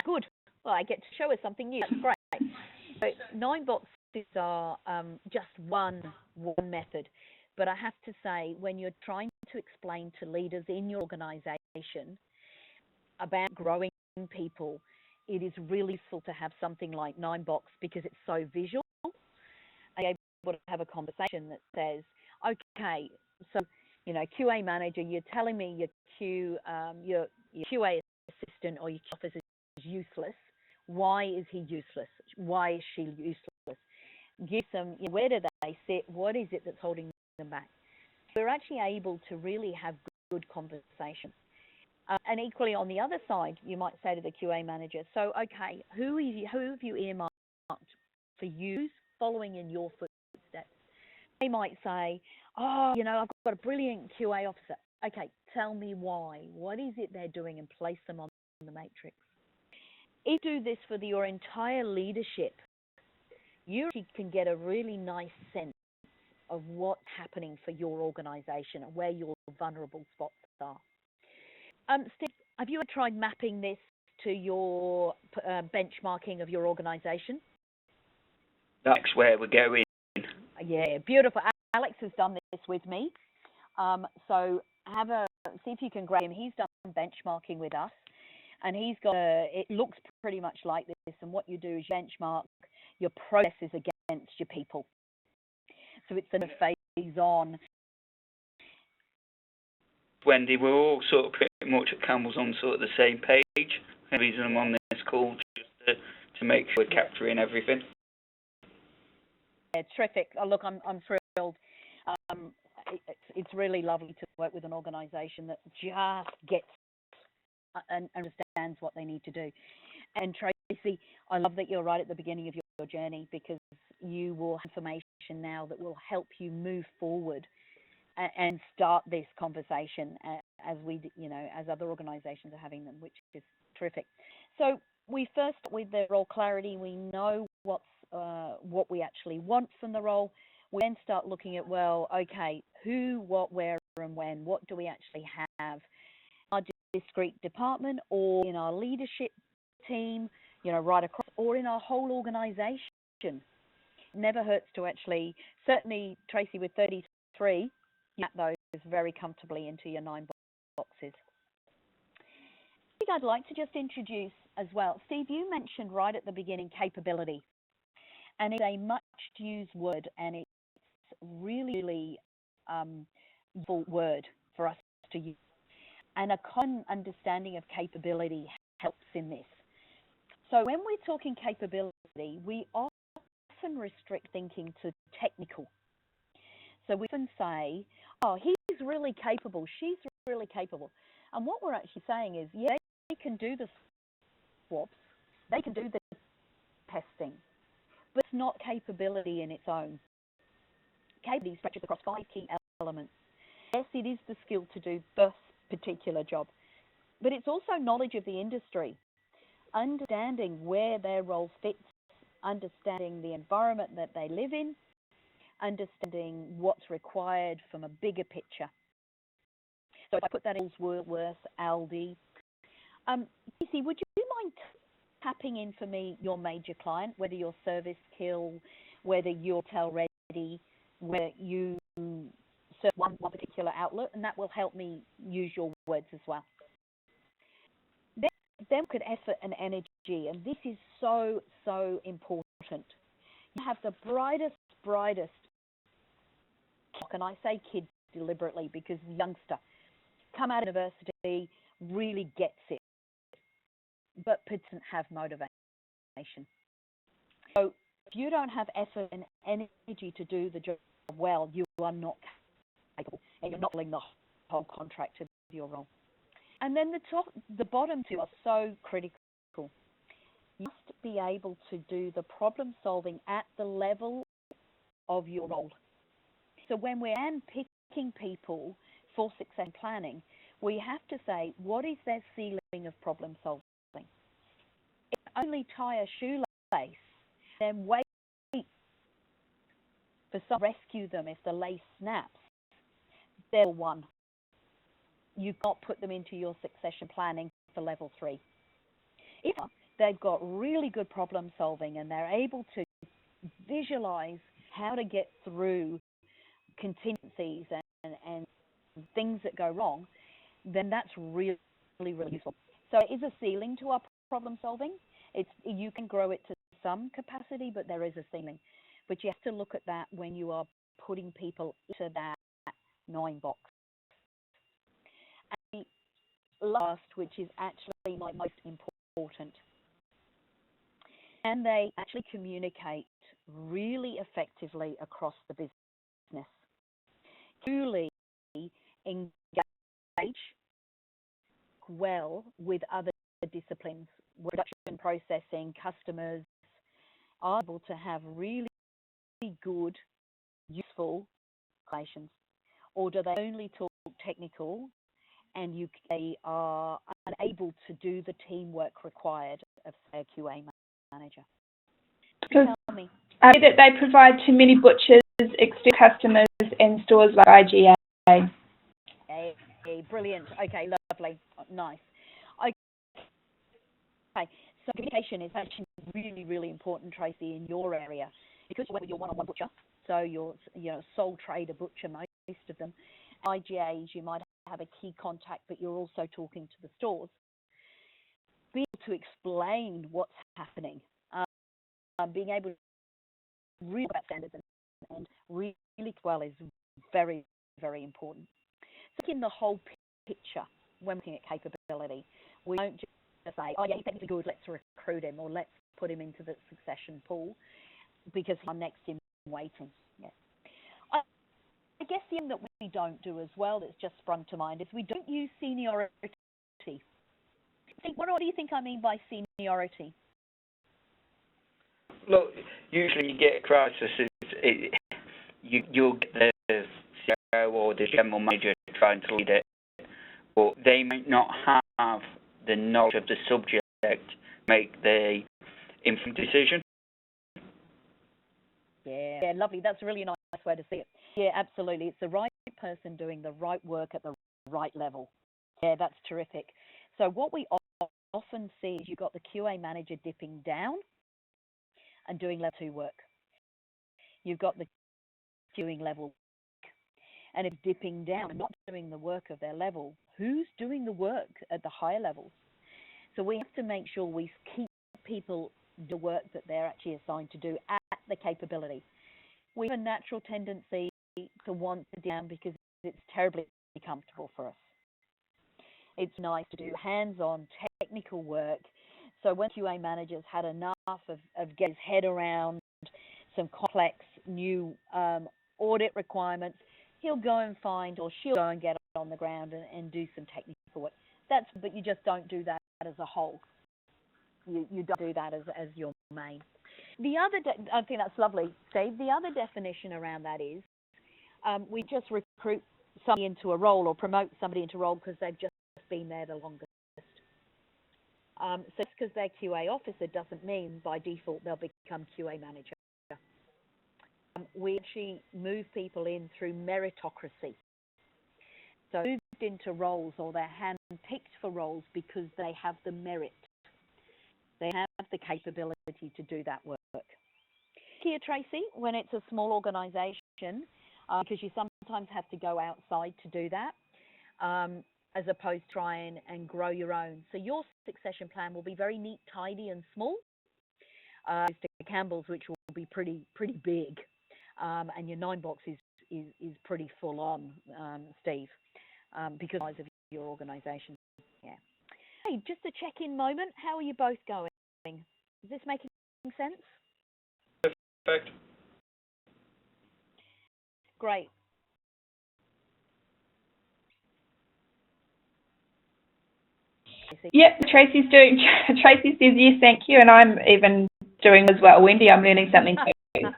Good. Well, I get to show her something new. That's great. So 9 boxes are just one method. But I have to say, when you're trying to explain to leaders in your organisation about growing people, it is really useful to have something like 9 box because it's so visual. And you're able to have a conversation that says, okay, so, you know, QA manager, you're telling me your QA assistant or your officer is useless. Why is he useless? Why is she useless? Give them, where do they sit? What is it that's holding them back? we're actually able to really have good conversations. And equally on the other side, you might say to the QA manager, so, okay, who have you earmarked for use following in your footsteps? They might say, oh, I've got a brilliant QA officer. Okay, tell me why. What is it they're doing, and place them on the matrix. If you do this for your entire leadership, you can get a really nice sense of what's happening for your organization and where your vulnerable spots are. Steve, have you ever tried mapping this to your benchmarking of your organization? That's where we're going. Yeah, beautiful. Alex has done this with me. So see if you can grab him. He's done benchmarking with us, and he's got it looks pretty much like this. And what you do is benchmark your processes against your people. So it's a phase on. Wendy, we're all sort of pretty much at Campbell's on sort of the same page. The reason I'm on this call just to make sure we're capturing everything. Yeah, terrific. Oh, look, I'm thrilled. It's really lovely to work with an organisation that just gets and understands what they need to do. And Tracy, I love that you're right at the beginning of your journey, because you will have information now that will help you move forward and start this conversation as other organisations are having them, which is terrific. So we first start with the role clarity. We know what we actually want from the role. We then start looking at, well, okay, who, what, where, and when. What do we actually have? Our discrete department, or in our leadership team, right across, or in our whole organisation. Never hurts to actually, certainly, Tracy, with 33, map those very comfortably into your 9 boxes. I think I'd like to just introduce as well, Steve, you mentioned right at the beginning capability, and it's a much used word, and it's really useful word for us to use. And a common understanding of capability helps in this. So when we're talking capability, we often restrict thinking to technical. So we often say, oh, he's really capable, she's really capable. And what we're actually saying is, yeah, they can do the swaps, they can do the testing, but it's not capability in its own. Capability stretches across 5 key elements. Yes, it is the skill to do the particular job, but it's also knowledge of the industry, understanding where their role fits, understanding the environment that they live in, understanding what's required from a bigger picture. So if I put that in Woolworth, Aldi, Casey, would you mind tapping in for me your major client, whether you're Service Kill, whether you're Tell Ready, where you serve one particular outlet, and that will help me use your words as well. Then we look at effort and energy, and this is so important. You have the brightest, and I say kid deliberately because youngster, come out of university, really gets it, but doesn't have motivation. So if you don't have effort and energy to do the job well, you are not capable, and you're not filling the whole contract of your role. And then the bottom two are so critical. You must be able to do the problem solving at the level of your role. So when we're picking people for success planning, we have to say, what is their ceiling of problem solving? If only tie a shoelace, then wait for some rescue them if the lace snaps. They're one. You can't put them into your succession planning for level 3. If they've got really good problem solving and they're able to visualize how to get through contingencies and things that go wrong, then that's really useful. So it is a ceiling to our problem solving. You can grow it to some capacity, but there is a ceiling. But you have to look at that when you are putting people into that 9 box. And last, which is actually my most important, and they actually communicate really effectively across the business. Truly engage well with other disciplines, production, processing, customers, are able to have really good, useful relations, or do they only talk technical and they are unable to do the teamwork required of, say, a QA manager? Because Tell me. that they provide to many butchers, external customers, and stores like IGA. Hey, brilliant. Okay, lovely. Nice. Okay, so communication is actually really, really important, Tracy, in your area, because you're with your one-on-one butcher, so you're sole trader butcher, most of them. IGAs, you might have a key contact, but you're also talking to the stores. Being able to explain what's happening, being able to read about standards and really well is very, very important. So in the whole picture, when looking at capability, we don't just say, oh yeah, he's technically good, let's recruit him, or let's put him into the succession pool because I'm next in waiting. Yeah. I guess the thing that we don't do as well that's just sprung to mind is we don't use seniority. What do you think I mean by seniority? Look, usually you get a crisis, you'll get the CEO or the general manager trying to lead it, but they might not have the knowledge of the subject to make the informed decision. Yeah, lovely. That's a really nice way to see it. Yeah, absolutely. It's the right person doing the right work at the right level. Yeah, that's terrific. So what we often see is you've got the QA manager dipping down and doing level 2 work. You've got the doing level, and it's dipping down and not doing the work of their level. Who's doing the work at the higher levels? So we have to make sure we keep people the work that they're actually assigned to do at the capability. We have a natural tendency to want to down because it's terribly comfortable for us. It's nice to do hands-on technical work. So when QA managers had enough of getting his head around some complex new audit requirements, he'll go and find, or she'll go and get on the ground and do some technical work. But you just don't do that as a whole. You don't do that as your main. The other, I think that's lovely, Steve. The other definition around that is we just recruit somebody into a role or promote somebody into a role because they've just been there the longest. So just because they're QA officer doesn't mean by default they'll become QA manager. We actually move people in through meritocracy. So moved into roles, or they're hand-picked for roles because they have the merit. They have the capability to do that work. Here, Tracy, when it's a small organisation, because you sometimes have to go outside to do that, as opposed to try and grow your own. So your succession plan will be very neat, tidy and small, to Campbell's, which will be pretty big, and your 9-box is pretty full on, Steve, because of the size of your organisation. Yeah. Hey, just a check-in moment. How are you both going? Is this making sense? Perfect. Great. Yep, Tracy says yes, thank you, and I'm even doing as well. Wendy, I'm learning something too. So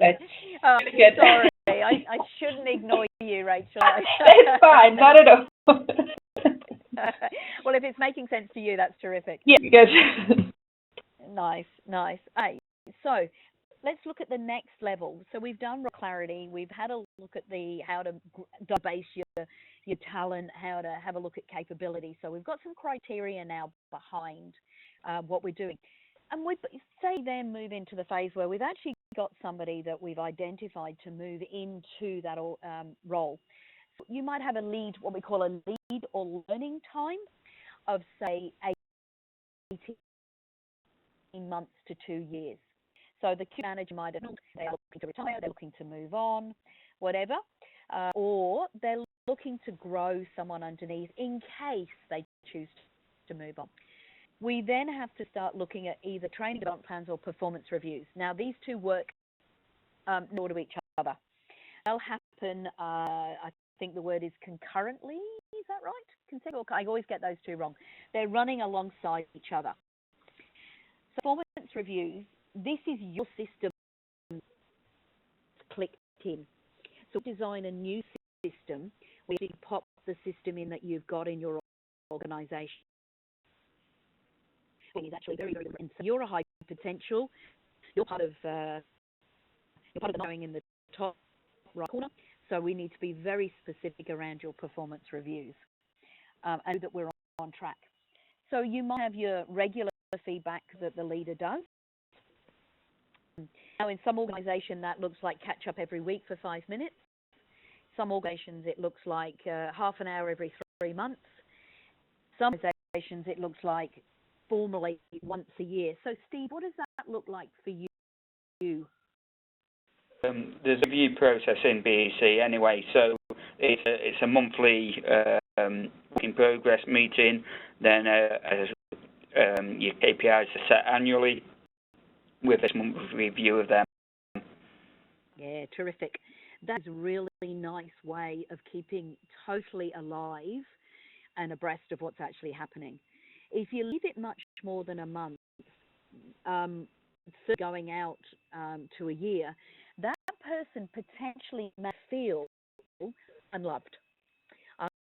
good. Sorry, I shouldn't ignore you, Rachel. That's fine, not at all. Well, if it's making sense to you, that's terrific. Yeah, good. Nice. Hey, so let's look at the next level. So we've done clarity. We've had a look at how to base your talent, how to have a look at capability. So we've got some criteria now behind what we're doing. And we then move into the phase where we've actually got somebody that we've identified to move into that role. So you might have what we call a lead or learning time of, say, 18 months to 2 years. So the QA manager might have, they're looking to retire, they're looking to move on, whatever, or they're looking to grow someone underneath in case they choose to move on. We then have to start looking at either training development plans or performance reviews. Now, these two work near to each other. They'll happen, I think the word is concurrently. Is that right? Consecutive. I always get those two wrong. They're running alongside each other. So performance reviews, this is your system clicked in. So design a new system where you pop the system in that you've got in your organisation. Is actually very, very important. So you're a high potential. You're part of the going in the top right corner. So we need to be very specific around your performance reviews and that we're on track. So you might have your regular feedback that the leader does. Now, in some organisation, that looks like catch up every week for 5 minutes. Some organisations, it looks like half an hour every 3 months. Some organisations, it looks like formally once a year. So, Steve, what does that look like for you? There's a review process in BEC anyway, so it's a monthly in progress meeting. Then your KPIs are set annually with a monthly review of them. Yeah, terrific. That's a really nice way of keeping totally alive and abreast of what's actually happening. If you leave it much more than a month, going out to a year, that person potentially may feel unloved.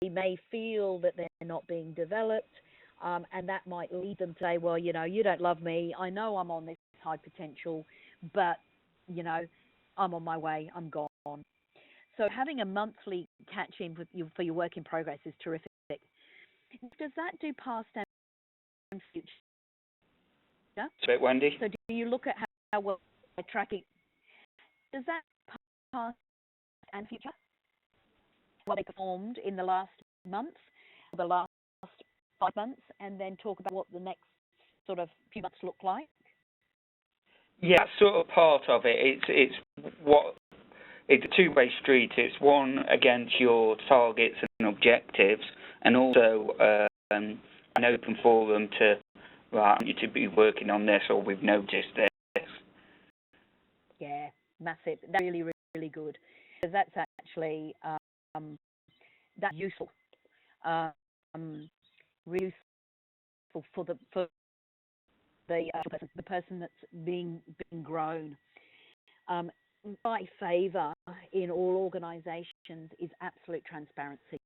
They may feel that they're not being developed, and that might lead them to say, well, you know, you don't love me. I know I'm on this high potential, but, you know, I'm on my way. I'm gone. So having a monthly catch-in for your work in progress is terrific. Does that do past and future? Yeah? So, Wendy? So do you look at how well they're tracking? Does that past and future? What they performed in the last month, the last 5 months, and then talk about what the next sort of few months look like? Yeah, sort of part of it. It's a two-way street. It's one against your targets and objectives, and also an open forum to, right, I want you to be working on this, or we've noticed this. Yeah, massive. That's really, really good. Because that's actually that's useful. Really useful for the person that's being grown. My favour in all organisations is absolute transparency.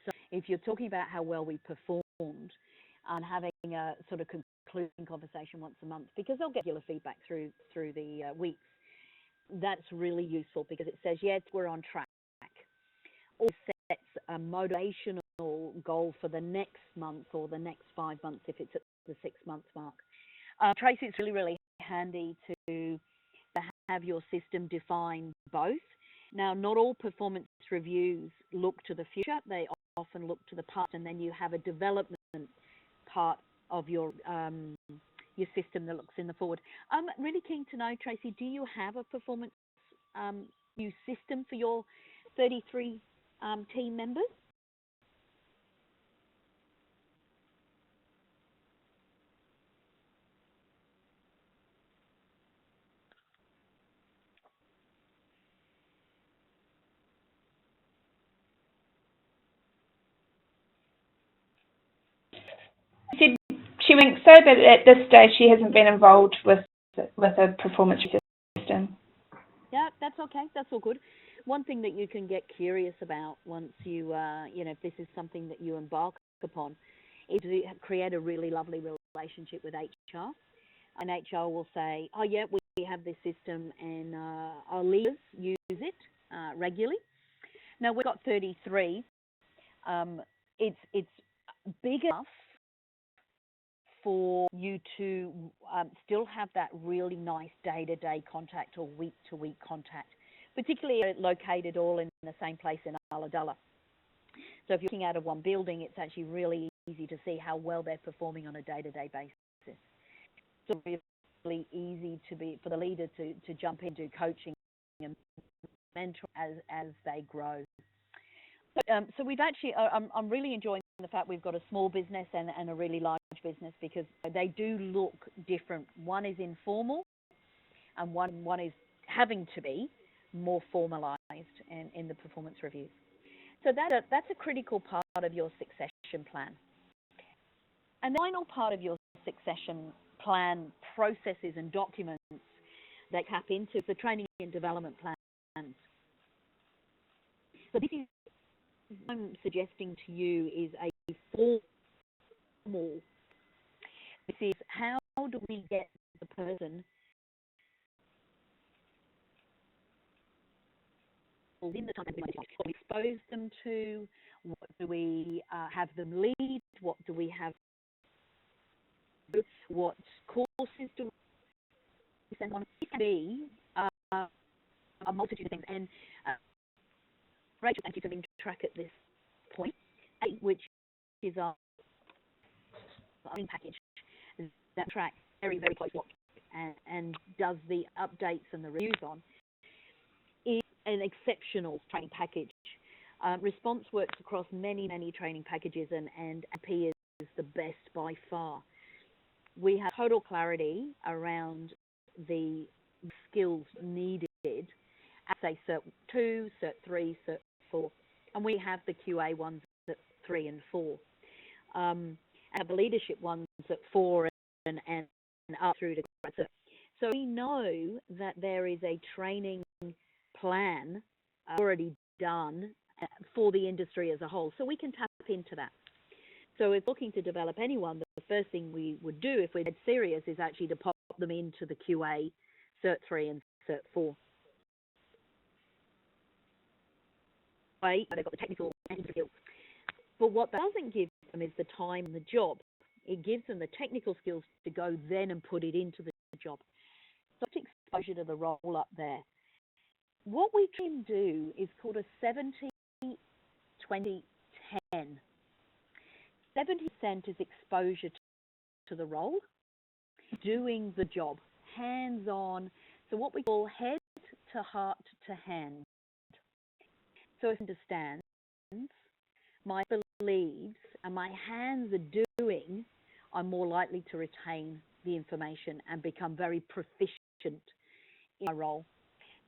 So if you're talking about how well we performed and having a sort of concluding conversation once a month, because they'll get regular feedback through the weeks, that's really useful because it says, yes, we're on track. Or sets a motivational goal for the next month or the next 5 months if it's at the 6 month mark. Tracy, it's really, really handy to have your system define both. Now, not all performance reviews look to the future. They often look to the past, and then you have a development part of your system that looks in the forward. I'm really keen to know, Tracy, do you have a performance new system for your 33 team members? She winks so, but at this stage she hasn't been involved with a performance system. Yeah, that's okay. That's all good. One thing that you can get curious about once you, if this is something that you embark upon, is to create a really lovely relationship with HR. And HR will say, oh, yeah, we have this system and our leaders use it regularly. Now, we've got 33. It's big enough for you to still have that really nice day-to-day contact or week-to-week contact, particularly located all in the same place in Ulladulla. So if you're looking out of one building, it's actually really easy to see how well they're performing on a day-to-day basis. So it's really easy for the leader to jump in, do coaching and mentor as they grow. So we've actually, I'm really enjoying the fact we've got a small business and a really large business because they do look different. One is informal and one is having to be more formalized in the performance reviews. So that's a critical part of your succession plan. And the final part of your succession plan processes and documents that tap into the training and development plans. So this is what I'm suggesting to you is a formal. This is how do we get the person in the time that we expose them to, what do we have them lead, what do we have, what courses do we send on. It can be a multitude of things. And Rachel, thank you for being track at this point, which is our own package that tracks very, very close and does the updates and the reviews on, is an exceptional training package. Response works across many, many training packages, and AP is the best by far. We have total clarity around the skills needed at, say, Cert 2, Cert 3, Cert 4, and we have the QA ones at 3 and 4. And the leadership ones at 4 and up through to grad cert. So we know that there is a training plan already done for the industry as a whole, so we can tap into that. So if looking to develop anyone, the first thing we would do if we're dead serious is actually to pop them into the QA, Cert 3 and Cert 4. They've got the technical skills. But what that doesn't give them is the time and the job. It gives them the technical skills to go then and put it into the job. So it's exposure to the role up there. What we can do is called a 70-20-10. 70% is exposure to the role, doing the job, hands-on, so what we call head to heart to hand. So it understands, my believes, and my hands are doing, I'm more likely to retain the information and become very proficient in my role.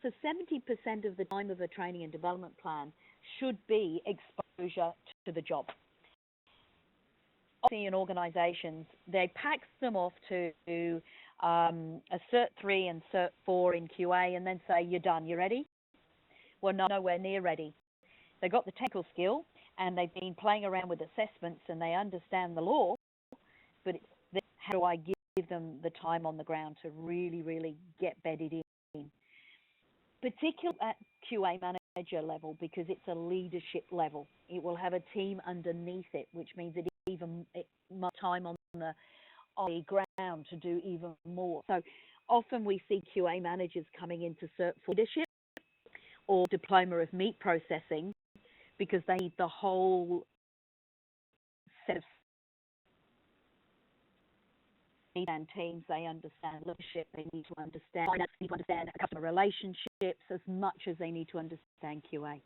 So 70% of the time of a training and development plan should be exposure to the job. In organisations, they pack them off to a Cert 3 and Cert 4 in QA and then say, you're done, you ready? Well, nowhere near ready. They've got the technical skill and they've been playing around with assessments and they understand the law, but it's how do I give them the time on the ground to really, really get bedded in? Particularly at QA manager level, because it's a leadership level. It will have a team underneath it, which means it even more time on the ground to do even more. So often we see QA managers coming into Cert 4 leadership or diploma of meat processing because they need the whole set of and teams. They understand leadership, they need to understand finance, they need to understand customer relationships as much as they need to understand QA.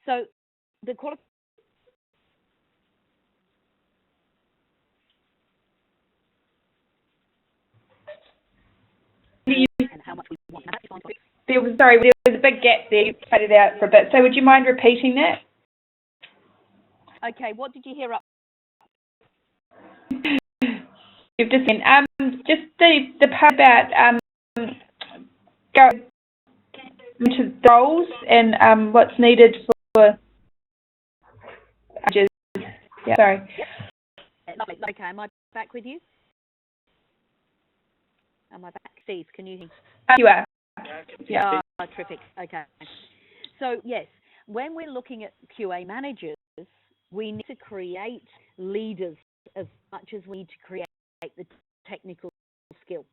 So the qualification and how much we want. There was a big gap there. You faded out for a bit. So would you mind repeating that? Okay, what did you hear up? You've just seen just the part about going to the roles and what's needed for yeah, sorry. Lovely. Okay, am I back with you? Am I back? Steve, can you hear me? You are. Yeah. Terrific. Okay. So yes, when we're looking at QA managers, we need to create leaders as much as we need to create the technical skill.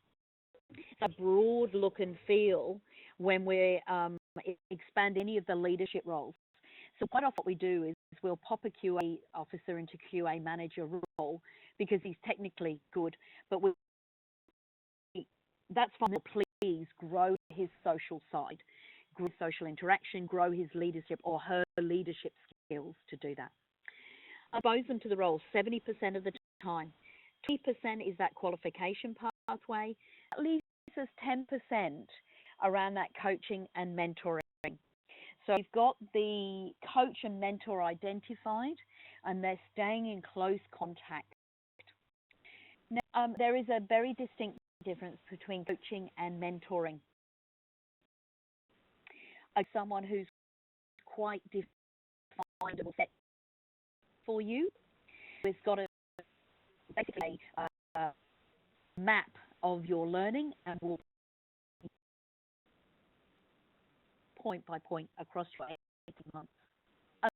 It's a broad look and feel when we're expanding any of the leadership roles. So quite often what we do is we'll pop a QA officer into QA manager role because he's technically good, but that's fine. Please grow his social side, grow social interaction, grow his leadership or her leadership skills to do that. Expose them to the role 70% of the time. 20% is that qualification pathway. At least as 10% around that coaching and mentoring. So you've got the coach and mentor identified, and they're staying in close contact. Now, there is a very distinct difference between coaching and mentoring. Someone who's quite defined or set for you, who's got a basically a map of your learning and will point by point across your 18 months.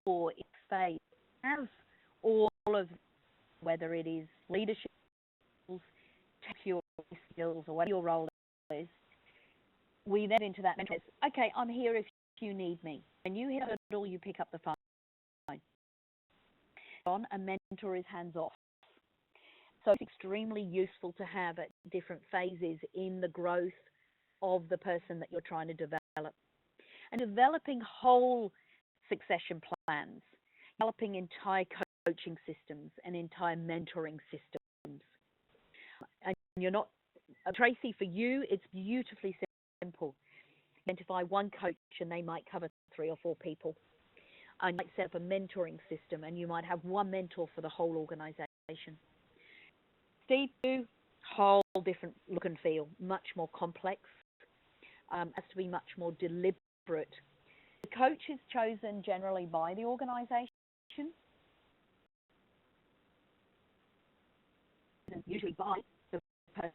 Or if they have all of, whether it is leadership skills, technical skills, or whatever your role is, we then into that mentor. Okay, I'm here if you need me. When you hit a hurdle, you pick up the phone. A mentor is hands off. So it's extremely useful to have at different phases in the growth of the person that you're trying to develop. And developing whole succession plans, developing entire coaching systems and entire mentoring systems. And you're not, Tracy, for you, it's beautifully simple. Identify one coach and they might cover 3 or 4 people. And you might set up a mentoring system and you might have one mentor for the whole organization. Steve, whole different look and feel, much more complex, has to be much more deliberate. The coach is chosen generally by the organization, usually by the person.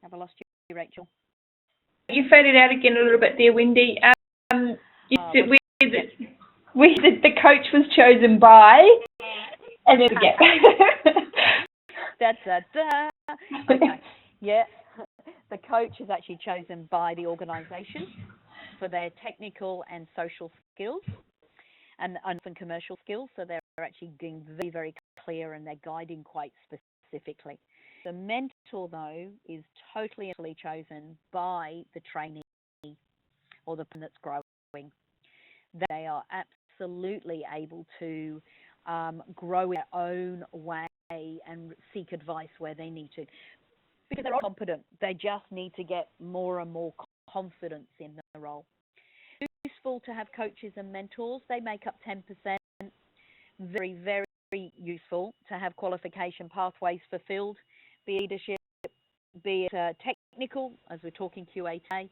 Have I lost you, Rachel? You faded out again a little bit there, Wendy. You said the coach was chosen by, and then again. Okay. Yeah, the coach is actually chosen by the organisation for their technical and social skills and often commercial skills. So they're actually being very, very clear and they're guiding quite specifically. The mentor, though, is totally chosen by the trainee or the person that's growing. They are absolutely able to grow in their own way and seek advice where they need to. Because they're competent, they just need to get more and more confidence in the role. It's useful to have coaches and mentors. They make up 10%. Very, very useful to have qualification pathways fulfilled, be it leadership, be it technical, as we're talking QA today,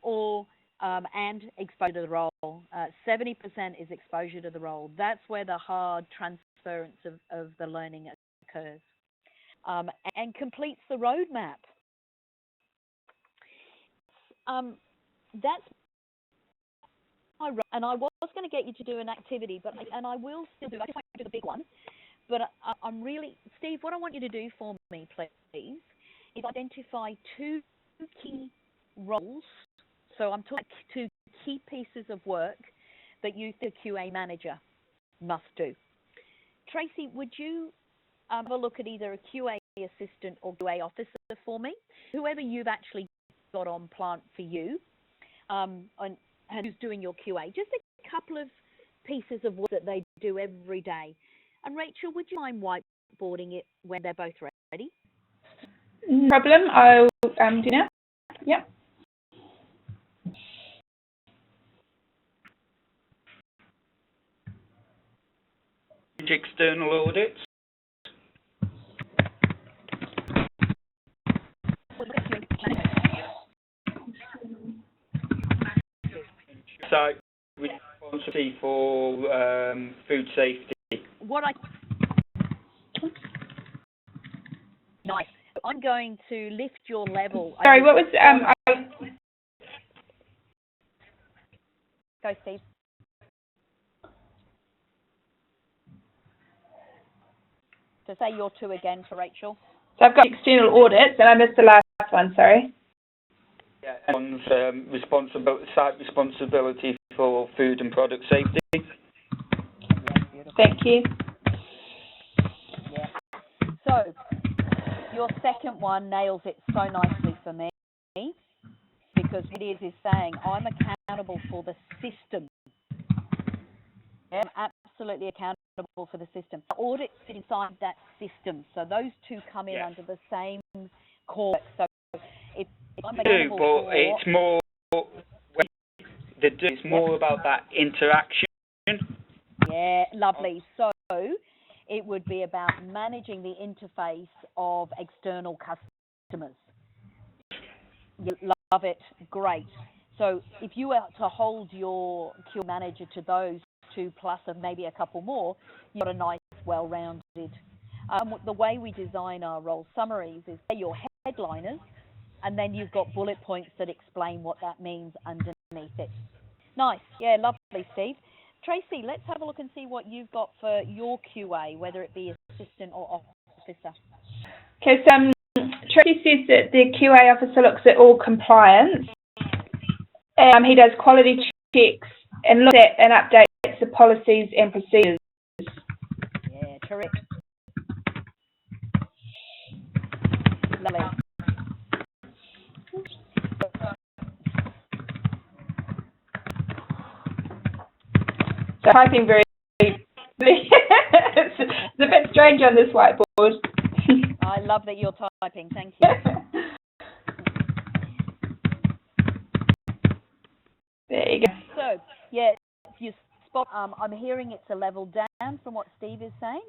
or and exposure to the role. 70% is exposure to the role. That's where the hard transference of the learning occurs. And completes the roadmap. That's and I was going to get you to do an activity, and I will still do. I just want to do the big one, but I'm really, Steve. What I want you to do for me, please, is identify 2 key roles. So I'm talking 2 key pieces of work that you, the QA manager, must do. Tracy, would you have a look at either a QA assistant or QA officer for me, whoever you've actually got on plant for you, and who's doing your QA, just a couple of pieces of work that they do every day. And Rachel, would you mind whiteboarding it when they're both ready? No problem. I'll do now. Yep. External audits. Site responsibility for food safety. Nice. I'm going to lift your level. Sorry, what was Go, Steve. So say your 2 again for Rachel. So I've got external audits, and I missed the last one. Sorry. Yeah, one's site responsibility for food and product safety. Yeah, Thank you. Yeah. So your second one nails it so nicely for me, because what it is saying I'm accountable for the system. I'm absolutely accountable for the system. Audit sits inside that system, so those two come in under the same core. So if I'm accountable but it's more it's more about that interaction. Yeah, lovely. So it would be about managing the interface of external customers. You love it. Great. So if you were to hold your QA manager to those two plus of maybe a couple more, you've got a nice, well-rounded. The way we design our role summaries is they're your headliners, and then you've got bullet points that explain what that means underneath it. Nice. Yeah, lovely, Steve. Tracy, let's have a look and see what you've got for your QA, whether it be assistant or officer. Okay, so Tracy says that the QA officer looks at all compliance. He does quality checks and looks at and updates the policies and procedures. Yeah, correct. Lovely. So typing very it's a bit strange on this whiteboard. I love that you're typing. Thank you. There you go. So, yeah, you spot. I'm hearing it's a level down from what Steve is saying.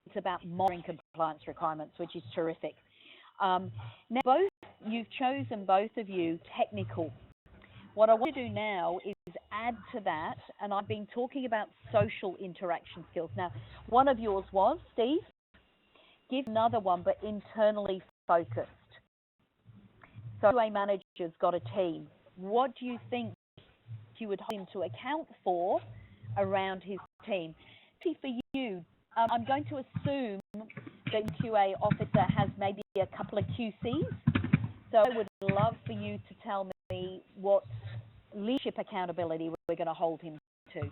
It's about monitoring compliance requirements, which is terrific. Now, you've chosen both of you technical. What I want to do now is add to that, and I've been talking about social interaction skills. Now, one of yours was, Steve, give another one, but internally focused. So a manager's got a team. What do you think you would hold him to account for around his team? See, for you, I'm going to assume that QA officer has maybe a couple of QCs. So I would love for you to tell me what leadership accountability we're going to hold him to.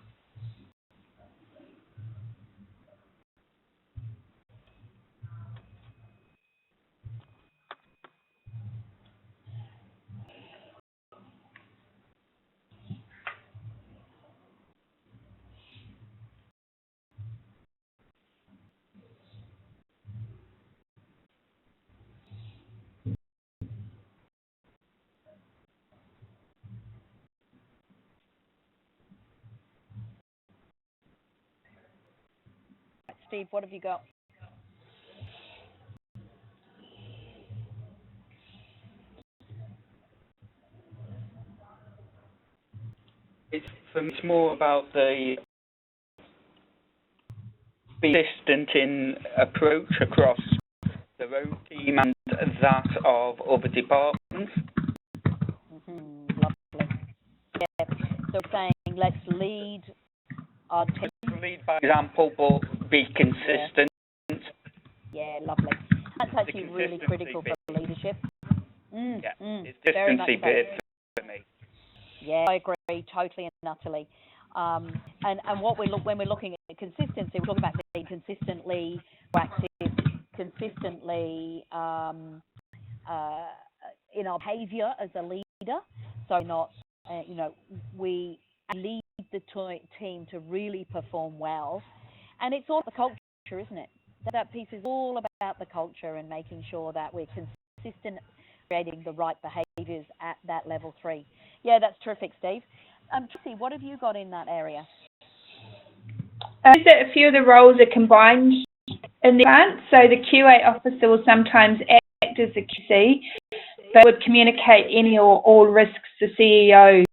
Steve, what have you got? For me, it's more about the consistent in approach across their own team and that of other departments. Lovely. Yeah. So saying, let's lead our team. Lead by example, but be consistent. Yeah, lovely. That's actually really critical for leadership. It's consistency bit for me. Yeah, I agree totally and utterly. And what when we're looking at consistency, we're talking about being consistently proactive, consistently in our behaviour as a leader. So not, we lead the team to really perform well. And it's all the culture, isn't it? That piece is all about the culture and making sure that we're consistent, creating the right behaviours at that level 3. Yeah, that's terrific, Steve. Tracy, what have you got in that area? A few of the roles are combined in the plant. So the QA officer will sometimes act as a QC, but would communicate any or all risks to CEO.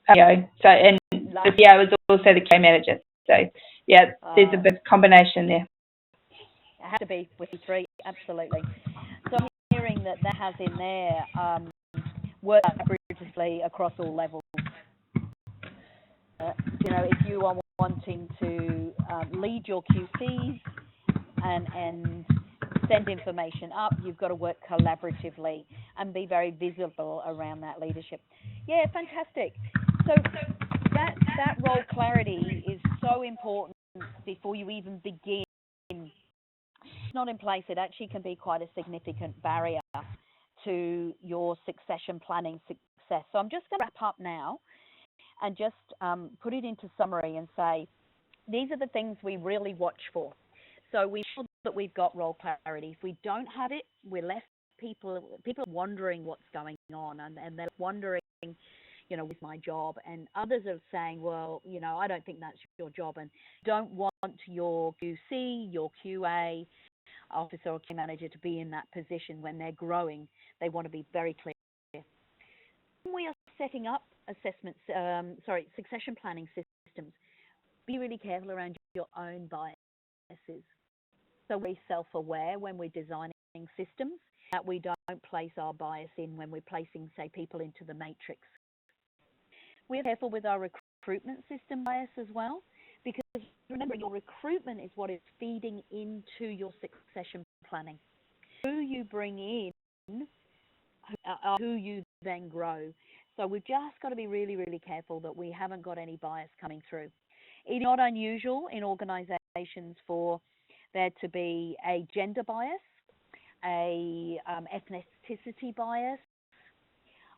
So, and the CEO is also the QA manager. So, yeah, there's a bit of combination there. It has to be with the 3, absolutely. So I'm hearing that has in there work collaboratively across all levels. If you are wanting to lead your QCs and send information up, you've got to work collaboratively and be very visible around that leadership. Yeah, fantastic. So that role clarity is so important before you even begin. It's not in place. It actually can be quite a significant barrier to your succession planning success. So I'm just going to wrap up now and just put it into summary and say, these are the things we really watch for. So we ensure that we've got role clarity. If we don't have it, we're left people are wondering what's going on, and they're wondering, with my job, and others are saying, well, I don't think that's your job, and don't want your QC, your QA officer or QA manager to be in that position when they're growing. They want to be very clear. When we are setting up succession planning systems, be really careful around your own biases. So we're self-aware when we're designing systems, that we don't place our bias in when we're placing, say, people into the matrix. We're careful with our recruitment system bias as well, because remember, your recruitment is what is feeding into your succession planning. Who you bring in, who you then grow. So we've just got to be really, really careful that we haven't got any bias coming through. It's not unusual in organizations for there to be a gender bias, a ethnicity bias,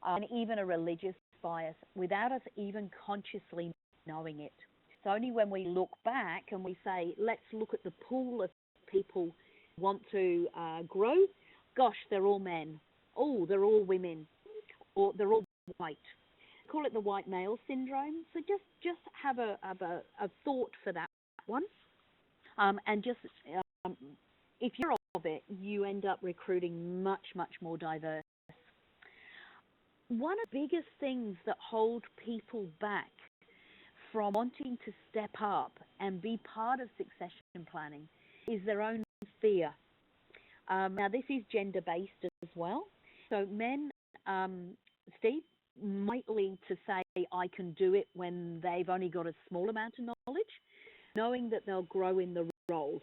and even a religious bias without us even consciously knowing it. It's only when we look back and we say, let's look at the pool of people who want to grow. Gosh, they're all men. Oh, they're all women. Or they're all white. Call it the white male syndrome. So just have a thought for that one. And just if you're of it, you end up recruiting much, much more diverse. One of the biggest things that hold people back from wanting to step up and be part of succession planning is their own fear. Now, this is gender-based as well. So men, Steve, might lead to say, I can do it when they've only got a small amount of knowledge, knowing that they'll grow in the role.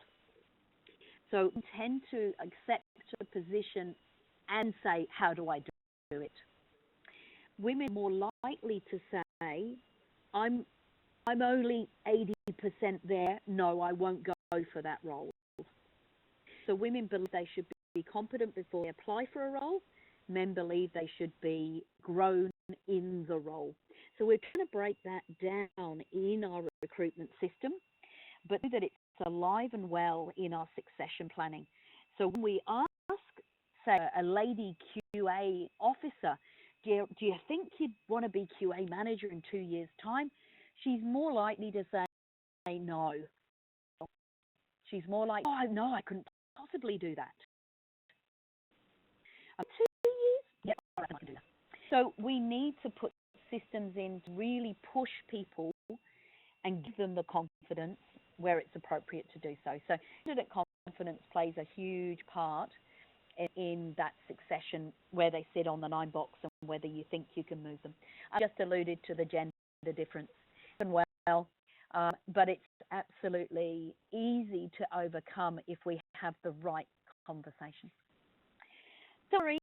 So tend to accept a position and say, how do I do it? Women are more likely to say, I'm only 80% there. No, I won't go for that role. So women believe they should be competent before they apply for a role. Men believe they should be grown in the role. So we're trying to break that down in our recruitment system, but that it's alive and well in our succession planning. So when we ask, say, a lady QA officer, do you think you'd want to be QA manager in 2 years' time? She's more likely to say no. She's more like, oh, no, I couldn't possibly do that. 2 years? Yep, I can do that. So we need to put systems in to really push people and give them the confidence where it's appropriate to do so. So candidate confidence plays a huge part in that succession, where they sit on the 9 box and whether you think you can move them. I just alluded to the gender difference and well, but it's absolutely easy to overcome if we have the right conversation. Summary: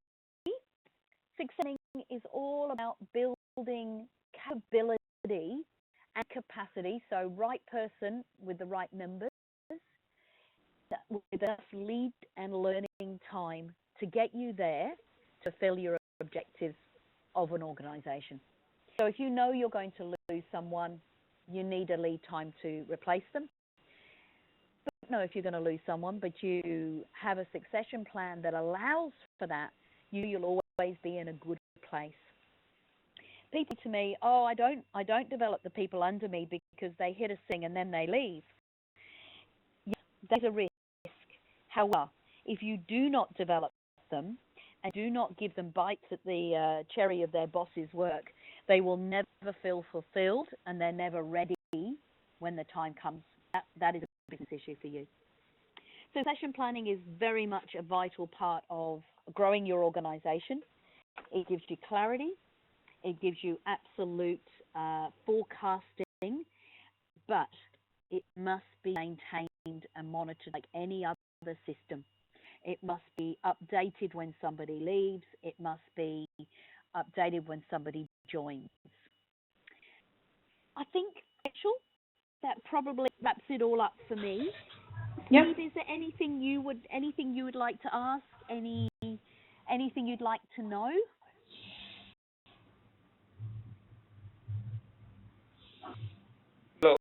succession is all about building capability and capacity, so right person with the right members, with enough lead and learning time to get you there to fulfill your objectives of an organisation. So if you know you're going to lose someone, you need a lead time to replace them. But you know if you're going to lose someone, but you have a succession plan that allows for that, you'll always be in a good place. People to me, oh, I don't develop the people under me because they hit a ceiling and then they leave. Yeah, there's a risk. However, if you do not develop them and do not give them bites at the cherry of their boss's work, they will never feel fulfilled and they're never ready when the time comes. That is a business issue for you. So succession planning is very much a vital part of growing your organization. It gives you clarity. It gives you absolute forecasting, but it must be maintained and monitored like any other system. It must be updated when somebody leaves. It must be updated when somebody joins. I think, Rachel, that probably wraps it all up for me. Yep. Steve, is there anything you would like to ask? Anything you'd like to know? Look,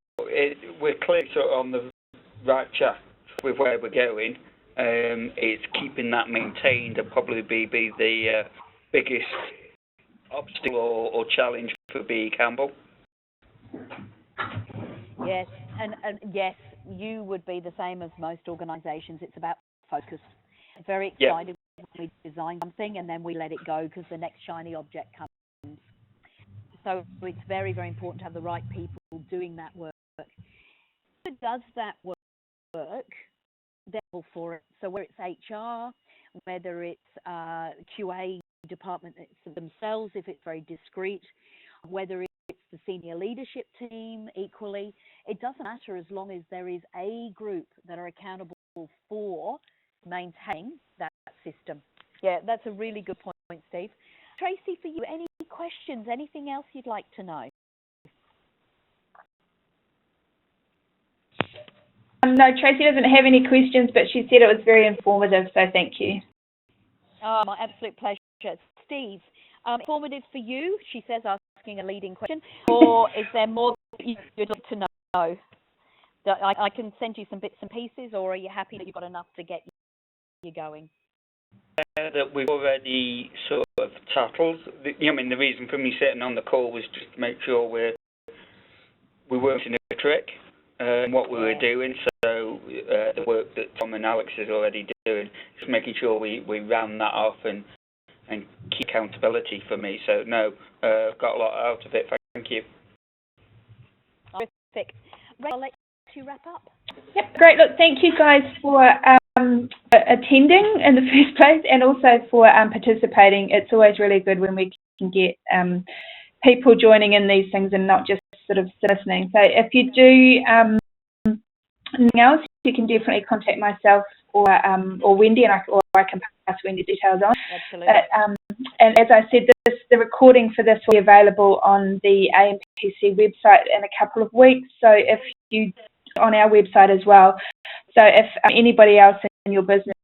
we're clearly sort of on the right track with where we're going. It's keeping that maintained and probably be the biggest obstacle or challenge for B. Campbell. Yes, and yes, you would be the same as most organisations. It's about focus. Very excited when we design something and then we let it go because the next shiny object comes. So it's very, very important to have the right people doing that work. Who does that work, they're all for it. So whether it's HR, whether it's QA department themselves, if it's very discreet, whether it's the senior leadership team equally, it doesn't matter as long as there is a group that are accountable for maintaining that system. Yeah, that's a really good point, Steve. Tracy, for you, any questions, anything else you'd like to know? No, Tracy doesn't have any questions, but she said it was very informative, so thank you. Oh, my absolute pleasure. Steve, informative for you, she says, asking a leading question, or is there more that you'd like to know? That I can send you some bits and pieces, or are you happy that you've got enough to get you going? That we've already sort of tackled. I mean, the reason for me sitting on the call was just to make sure we weren't in a trick what we were doing. So the work that Tom and Alex is already doing, just making sure we round that off and keep accountability for me. So no, got a lot out of it. Thank you. Terrific. Ray, I'll let you wrap up. Yep, great. Look, thank you guys for attending in the first place and also for participating. It's always really good when we can get people joining in these things and not just sort of listening. So if you do anything else, you can definitely contact myself or Wendy, and I can pass Wendy details on. Absolutely. But, and as I said, the recording for this will be available on the AMPC website in a couple of weeks. So if you on our website as well. So if anybody else in your business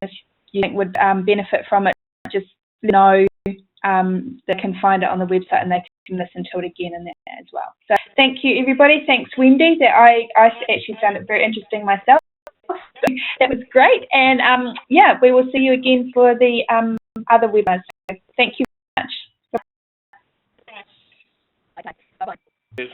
you think would benefit from it, just know they can find it on the website and they can listen to it again in there as well. So thank you, everybody. Thanks, Wendy. That I actually found it very interesting myself. That was great. And yeah, we will see you again for the other webinars. So thank you very much. Okay, bye-bye.